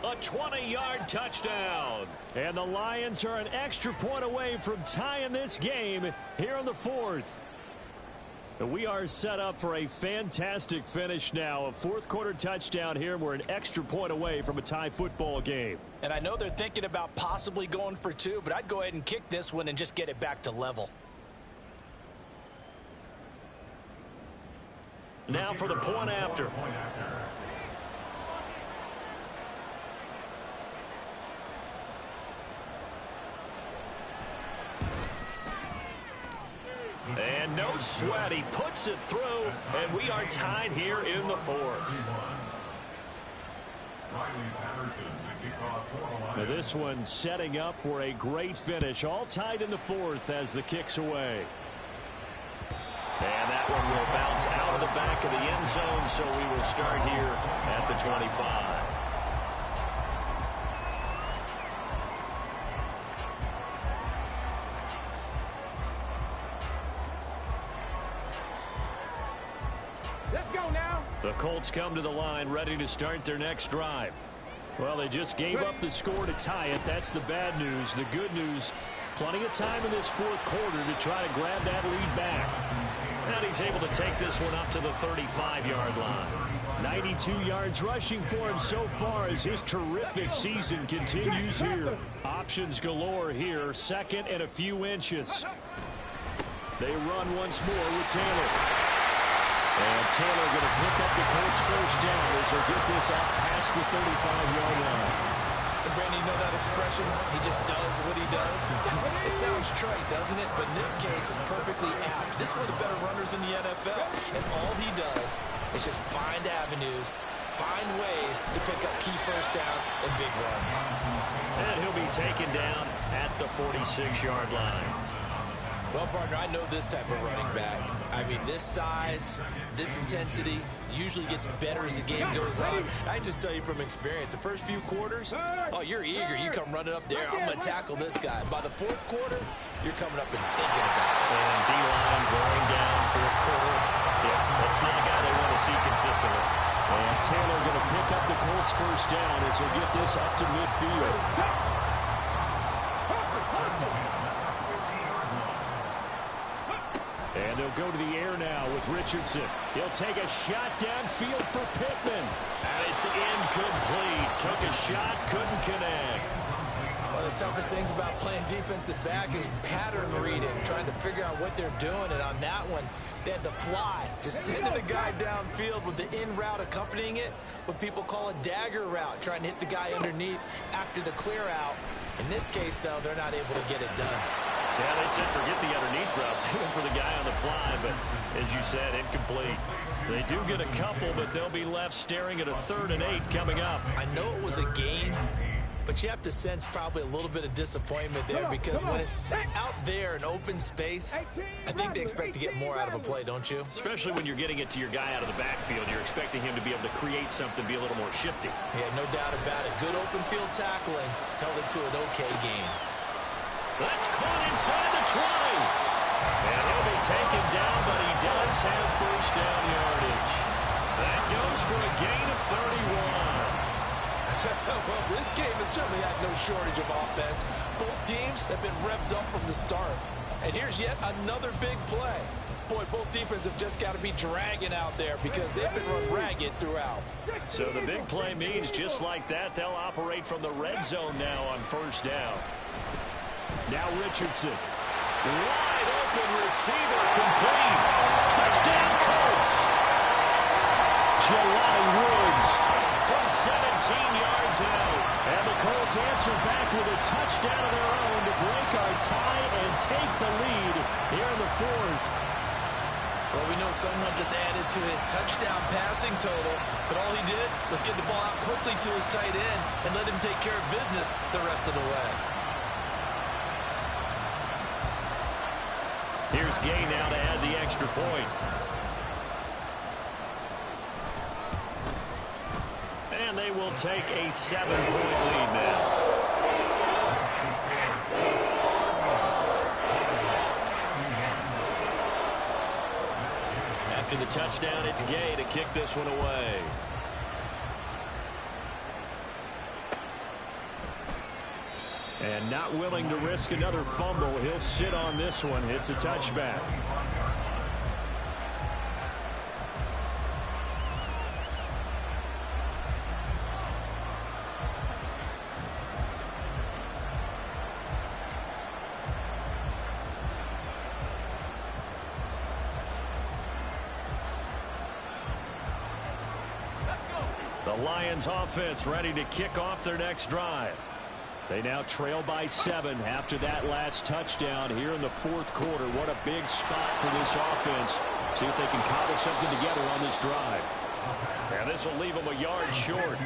A 20-yard touchdown. And the Lions are an extra point away from tying this game here in the 4th. We are set up for a fantastic finish now. A 4th quarter touchdown here. We're an extra point away from a tie football game. And I know they're thinking about possibly going for 2, but I'd go ahead and kick this one and just get it back to level. Now for the point after. And no sweat. He puts it through, and we are tied here in the 4th. Now this one setting up for a great finish. All tied in the 4th as the kick's away. And that one will bounce out of the back of the end zone, so we will start here at the 25. Let's go now. The Colts come to the line ready to start their next drive. Well, they just gave up the score to tie it. That's the bad news. The good news, plenty of time in this 4th quarter to try to grab that lead back. And he's able to take this one up to the 35-yard line. 92 yards rushing for him so far as his terrific season continues here. Options galore here. Second and a few inches. They run once more with Taylor. And Taylor going to pick up the Colts first down as they'll get this out past the 35-yard line. And Brandon, you know that expression? He just does what he does. It sounds trite, doesn't it? But in this case, it's perfectly apt. This is one of the better runners in the NFL. And all he does is just find avenues, find ways to pick up key first downs and big runs. And he'll be taken down at the 46-yard line. Well, partner, I know this type of running back. I mean, this size, this intensity usually gets better as the game goes on. I just tell you from experience, the first few quarters, oh, you're eager. You come running up there, I'm going to tackle this guy. By the fourth quarter, you're coming up and thinking about it. And D-line going down fourth quarter. Yeah, that's not a guy they want to see consistently. And Taylor going to pick up the Colts first down as he'll get this up to midfield. And they'll go to the air now with Richardson. He'll take a shot downfield for Pittman. And it's incomplete. Took a shot, couldn't connect. One of the toughest things about playing defensive back is pattern reading, trying to figure out what they're doing. And on that one, they had the fly, just sending the guy downfield with the in route accompanying it, what people call a dagger route, trying to hit the guy underneath after the clear out. In this case, though, they're not able to get it done. Yeah, they said forget the underneath route. They went for the guy on the fly, but as you said, incomplete. They do get a couple, but they'll be left staring at a 3rd and 8 coming up. I know it was a gain, but you have to sense probably a little bit of disappointment there because when it's out there in open space, I think they expect to get more out of a play, don't you? Especially when you're getting it to your guy out of the backfield. You're expecting him to be able to create something, be a little more shifty. Yeah, no doubt about it. Good open field tackling held it to an okay gain. That's caught inside the 20. And he'll be taken down, but he does have first down yardage. That goes for a gain of 31. Well, this game has certainly had no shortage of offense. Both teams have been revved up from the start. And here's yet another big play. Boy, both defenses have just got to be dragging out there because they've been run ragged throughout. So the big play means just like that, they'll operate from the red zone now on first down. Now Richardson. Wide open receiver complete. Touchdown Colts. Jelani Woods from 17 yards out. And the Colts answer back with a touchdown of their own to break our tie and take the lead here in the 4th. Well, we know someone just added to his touchdown passing total, but all he did was get the ball out quickly to his tight end and let him take care of business the rest of the way. Here's Gay now to add the extra point. And they will take a 7-point lead now. After the touchdown, it's Gay to kick this one away. And not willing to risk another fumble. He'll sit on this one. It's a touchback. The Lions offense ready to kick off their next drive. They now trail by 7 after that last touchdown here in the 4th quarter. What a big spot for this offense. See if they can cobble something together on this drive. And this will leave them a yard short.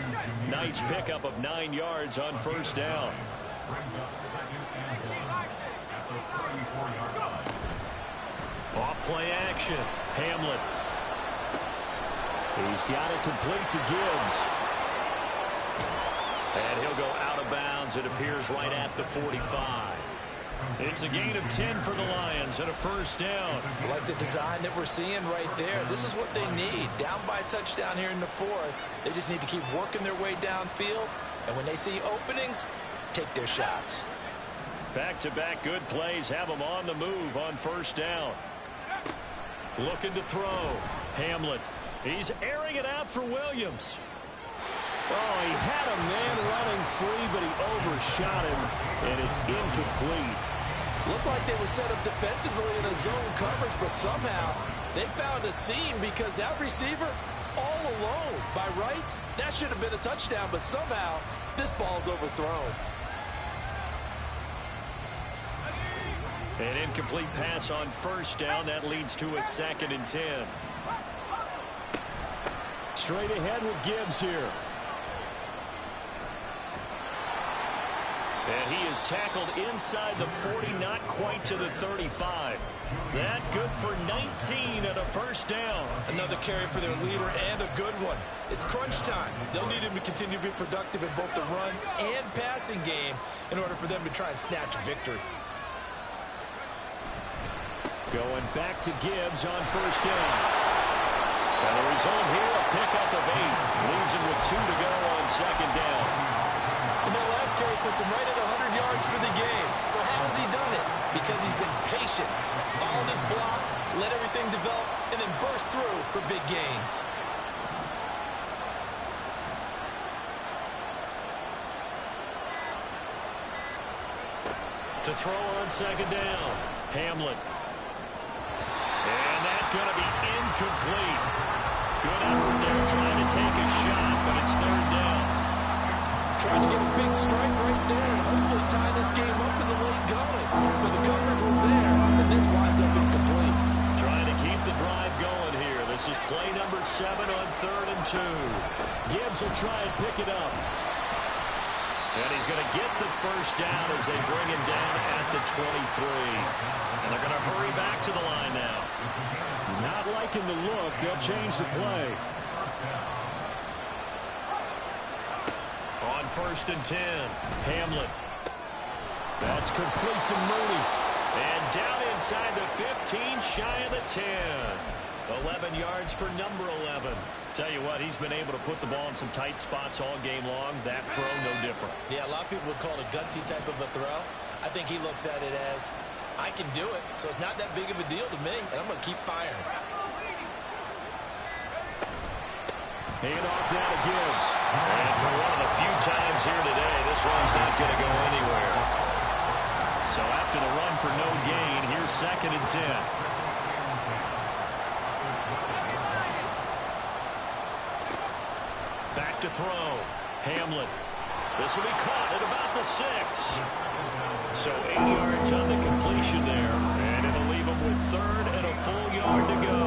Nice pickup of 9 yards on first down. Off play action. Hamlet. He's got it complete to Gibbs. And he'll go out of bounds. It appears right at the 45. It's a gain of 10 for the Lions and a first down. I like the design that we're seeing right there. This is what they need. Down by a touchdown here in the 4th. They just need to keep working their way downfield. And when they see openings, take their shots. Back-to-back good plays have them on the move on first down. Looking to throw. Hamlet. He's airing it out for Williams. Oh, he had a man running free, but he overshot him, and it's incomplete. Looked like they were set up defensively in a zone coverage, but somehow they found a seam because that receiver all alone. By rights, that should have been a touchdown, but somehow this ball's overthrown. An incomplete pass on first down. That leads to a 2nd and 10. Straight ahead with Gibbs here. And he is tackled inside the 40, not quite to the 35. That good for 19 and a first down. Another carry for their leader and a good one. It's crunch time. They'll need him to continue to be productive in both the run and passing game in order for them to try and snatch a victory. Going back to Gibbs on first down. And the result here, a pickup of 8. Leaves him with 2 to go on 2nd down. And that last carry puts him right at 100 yards for the game. So how has he done it? Because he's been patient, followed his blocks, let everything develop, and then burst through for big gains. To throw on 2nd down, Hamlin. And that's going to be incomplete. Good effort there trying to take a shot, but it's 3rd down. Trying to get a big strike right there and hopefully tie this game up in the late going. But the coverage was there, and this winds up incomplete. Trying to keep the drive going here. This is play number 7 on 3rd and 2. Gibbs will try and pick it up. And he's going to get the first down as they bring him down at the 23. And they're going to hurry back to the line now. Not liking the look. They'll change the play. On 1st and 10, Hamlin. That's complete to Mooney. And down inside the 15, shy of the 10. 11 yards for number 11. Tell you what, he's been able to put the ball in some tight spots all game long. That throw, no different. Yeah, a lot of people would call it a gutsy type of a throw. I think he looks at it as, I can do it, so it's not that big of a deal to me, and I'm going to keep firing. Hand off now to Gibbs. And for one of the few times here today, this run's not going to go anywhere. So after the run for no gain, here's 2nd and 10. Back to throw. Hamlin. This will be caught at about the 6. So 8 yards on the completion there. And it'll leave him with 3rd and a full yard to go.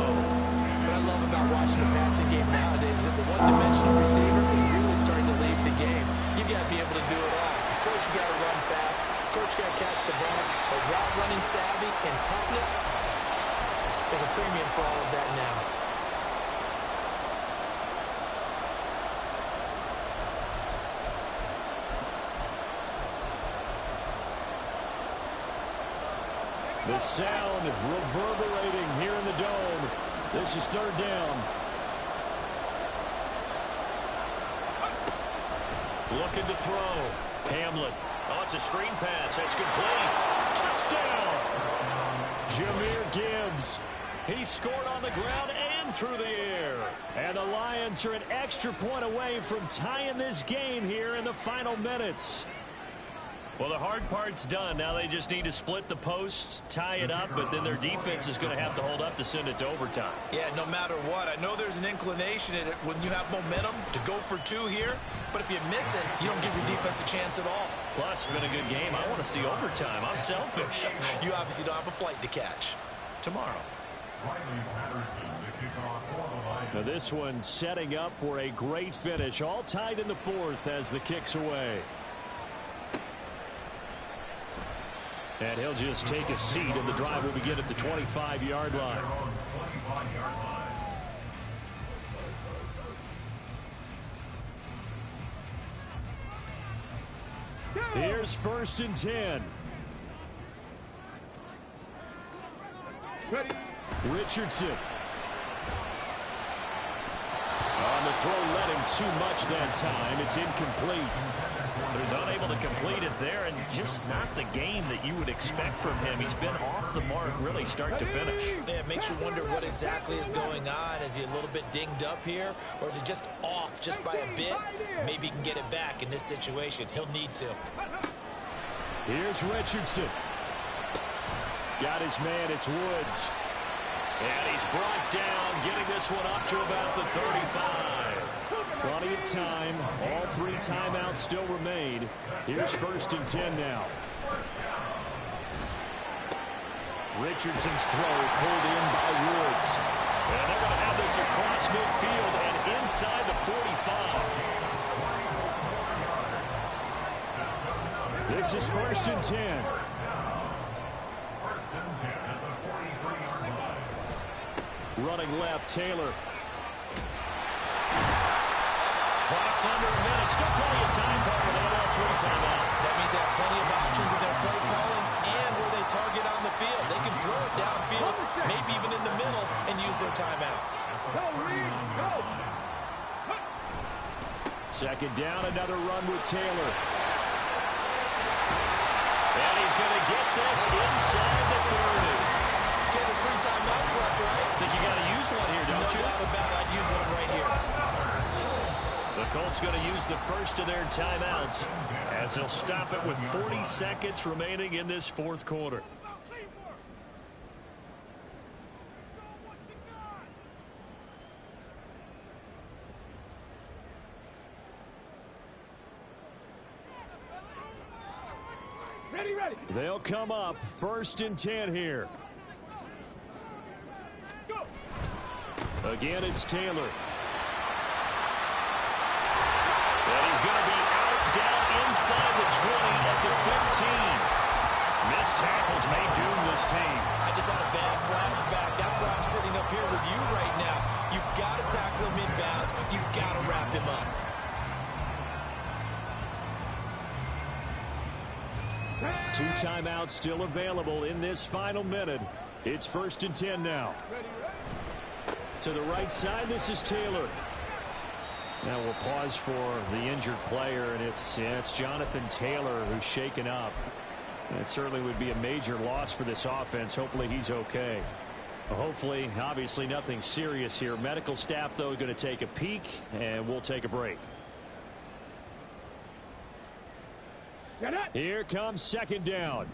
What I love about watching the passing game nowadays is that the one-dimensional receiver is really starting to leave the game. You've got to be able to do it all. Of course, you've got to run fast. Of course, you've got to catch the ball. But route running savvy and toughness, there's a premium for all of that now. The sound reverberating here in the dome. This is 3rd down. Looking to throw. Hamlin. Oh, it's a screen pass. That's complete. Touchdown! Jahmyr Gibbs. He scored on the ground and through the air. And the Lions are an extra point away from tying this game here in the final minutes. Well, the hard part's done. Now they just need to split the posts, tie it up, but then their defense is going to have to hold up to send it to overtime. Yeah, no matter what. I know there's an inclination in it when you have momentum to go for 2 here, but if you miss it, you don't give your defense a chance at all. Plus, it's been a good game. I want to see overtime. I'm selfish. You obviously don't have a flight to catch. Tomorrow. Now this one setting up for a great finish. All tied in the 4th as the kick's away. And he'll just take a seat, and the drive will begin at the 25-yard line. Here's 1st and 10. Ready. Richardson. On the throw, let him too much that time. It's incomplete. So he's unable to complete it there, and just not the game that you would expect from him. He's been off the mark really start to finish. Yeah, it makes you wonder what exactly is going on. Is he a little bit dinged up here, or is he just off just by a bit? Maybe he can get it back in this situation. He'll need to. Here's Richardson. Got his man. It's Woods. And he's brought down, getting this one up to about the 35. Plenty of time. All 3 timeouts still remain. Here's 1st and 10 now. Richardson's throw pulled in by Woods. And they're going to have this across midfield and inside the 45. This is 1st and 10. Running left, Taylor. Clock's under a minute. Still plenty of time, Parker. They have 3 timeout. That means they have plenty of options in their play calling and where they target on the field. They can throw it downfield, maybe even in the middle, and use their timeouts. Go, Reed, go. 2nd down, another run with Taylor. And he's going to get this inside the 30. Okay, there's 3 timeouts left, right? I think you got to use one here, don't you? No doubt about it. I'd use one right here. The Colts going to use the first of their timeouts as they'll stop it with 40 seconds remaining in this 4th quarter. Ready, ready. They'll come up 1st and 10 here. Go. Again, it's Taylor. And he's going to be out down inside the 20 at the 15. Missed tackles may doom this team. I just had a bad flashback. That's why I'm sitting up here with you right now. You've got to tackle him inbounds. You've got to wrap him up. Two timeouts still available in this final minute. It's 1st and 10 now. To the right side, this is Taylor. Now we'll pause for the injured player, and it's Jonathan Taylor who's shaken up. That certainly would be a major loss for this offense. Hopefully he's okay. Hopefully, obviously nothing serious here. Medical staff, though, going to take a peek, and we'll take a break. Here comes 2nd down.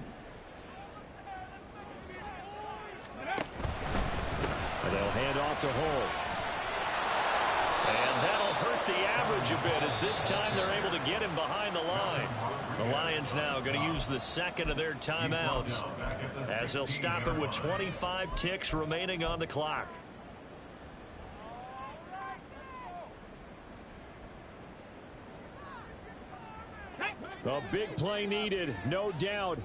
And they'll hand off to Hull. And that'll hurt the average a bit as this time they're able to get him behind the line. The Lions now going to use the 2nd of their timeouts as they'll stop it with 25 ticks remaining on the clock. A big play needed, no doubt.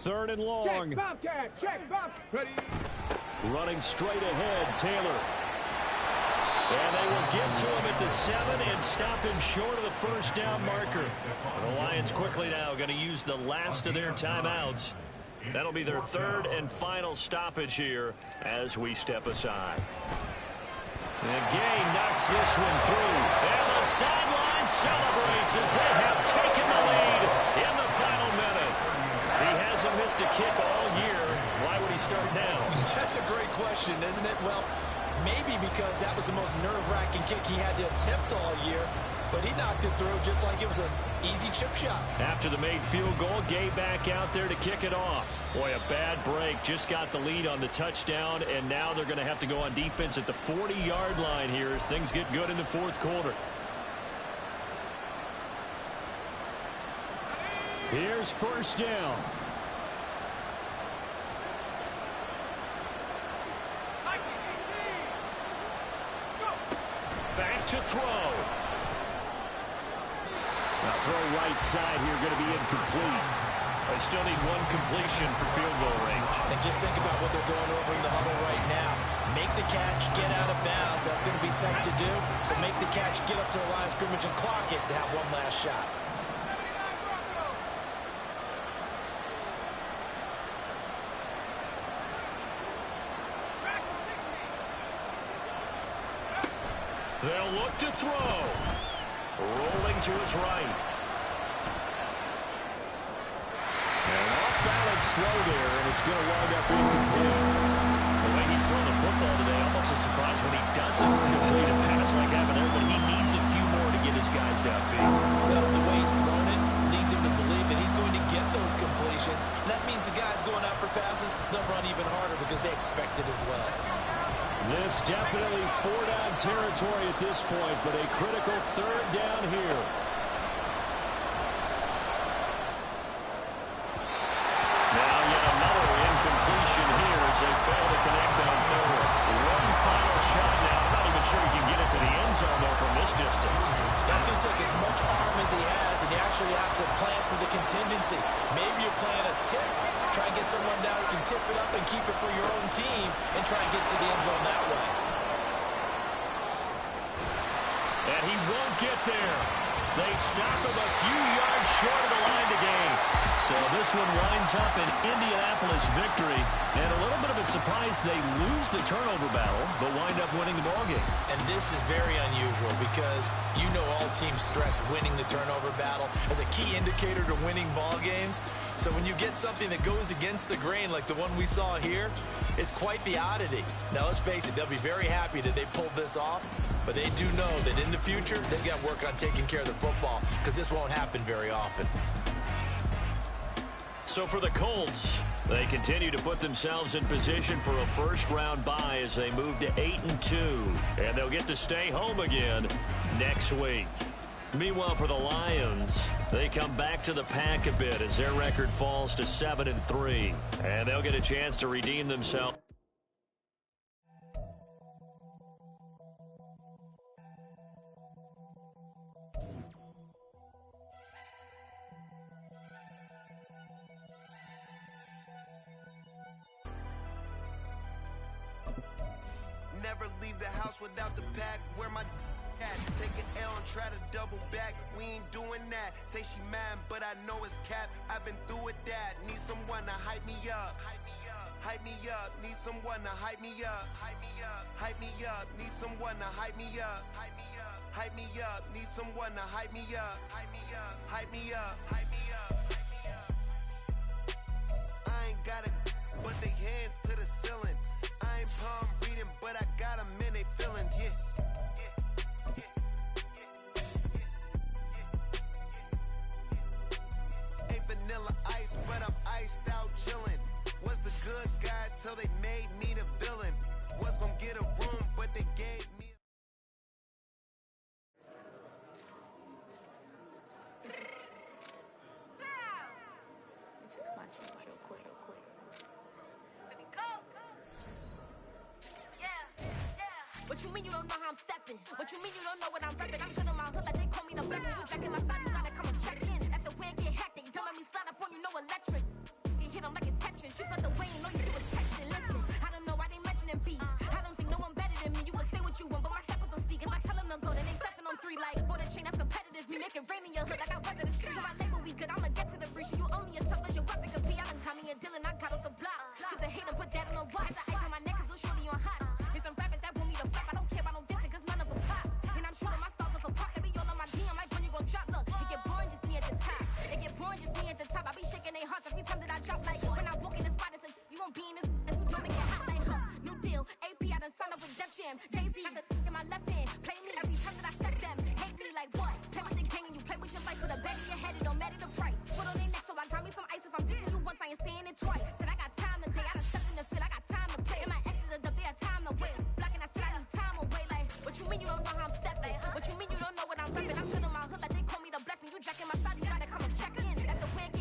3rd and long. Check, Bobcat, check, Bob. Ready. Running straight ahead, Taylor. And they will get to him at the 7 and stop him short of the 1st down marker. The Lions quickly now going to use the last of their timeouts. That'll be their 3rd and final stoppage here as we step aside. And Gay knocks this one through. And the sideline celebrates as they have taken the lead in the final minute. He hasn't missed a kick all year. Why would he start now? That's a great question, isn't it? Well, maybe because that was the most nerve-wracking kick he had to attempt all year. But he knocked it through just like it was an easy chip shot. After the made field goal, Gay back out there to kick it off. Boy, a bad break. Just got the lead on the touchdown, and now they're going to have to go on defense at the 40-yard line here as things get good in the 4th quarter. Here's 1st down. Back to throw. Now throw right side here going to be incomplete. They still need one completion for field goal range. And just think about what they're going over in the huddle right now. Make the catch, get out of bounds. That's going to be tough to do. So make the catch, get up to the line of scrimmage, and clock it to have one last shot. They'll look to throw. Rolling to his right. And off-balance throw there, and it's going to wind up incomplete. The way he's throwing the football today, almost a surprise when he doesn't complete a pass like having there, but he needs a few more to get his guys downfield. Well, the way he's throwing it leads him to believe that he's going to get those completions. And that means the guys going out for passes, they'll run even harder because they expect it as well. This definitely four-down territory at this point, but a critical third down here. Now yet another incompletion here as they fail to connect on third. One final shot now. I'm not even sure he can get it to the end zone, though, from this distance. That's going to take as much arm as he has, and you actually have to plan for the contingency. Maybe you're playing a tip. Try and get someone down who can tip it up and keep it for your own team and try and get to the end zone that way. And he won't get there. They stop him a few yards short of the line to gain. So this one winds up an Indianapolis victory. And a little bit of a surprise, they lose the turnover battle, but wind up winning the ballgame. And this is very unusual because you know all teams stress winning the turnover battle as a key indicator to winning ball games. So when you get something that goes against the grain like the one we saw here, it's quite the oddity. Now let's face it, they'll be very happy that they pulled this off, but they do know that in the future, they've got to work on taking care of the football because this won't happen very often. So for the Colts, they continue to put themselves in position for a first-round bye as they move to 8-2, and they'll get to stay home again next week. Meanwhile, for the Lions, they come back to the pack a bit as their record falls to 7-3, and they'll get a chance to redeem themselves. Never leave the house without the pack. Where my at? Take an L and try to double back. We ain't doing that. Say she mad, but I know it's cap. I've been through with that. Need someone to hype me up. Hype me up. Need someone to hype me up. Hype me up. Hype me up. Need someone to hype me up. Hype me up. Hype me up. Need someone to hype me up. Hype me up. Hype me up. Hype me up. I ain't got it, but they hands to the ceiling. I ain't palm reading, but I got them in they feelings, yeah. Ain't vanilla ice, but I'm iced out chillin'. Was the good guy till they made me the villain. Was gonna get a room, but they gave me fix my cheeks real quick. What you mean you don't know how I'm stepping? What you mean you don't know what I'm repping? I'm good in my hood like they call me the blessing. You jacking my side, you gotta come and check in. After way it get hectic, don't let me slide up on you, no electric. You hit them like it's Tetris. You felt the way, you know you do is texting. Listen, I don't know why they mentioning beef. I don't think no one better than me. You can say what you want, but my steppers don't speak. If I tell them to go, then they stepping on 3 like boy, the chain that's competitive. Me making rain in your hood like I weather the streets. So my label we good, I'ma get to the breach. You only as tough as your weapon could be. I done caught me a deal and I got off the block. Cause the hate and put that on the watch. The ice on my neck is little shorty on hot. There's some rappers that want me to flap. I don't care about no dissing cause none of them pop. And I'm shooting my stars off a pop. They be all on my DM like when you gon' drop. Look, it get boring just me at the top. It get boring just me at the top. I be shaking their hearts every time that I drop like when I walk in the spot it says you won't be in this if you don't make it hot like her. New deal, AP I done signed up with Def Jam. Jay-Z got the in my left hand. Play me every time that I step them. Hate me like what? Play with the gang and you play with your life.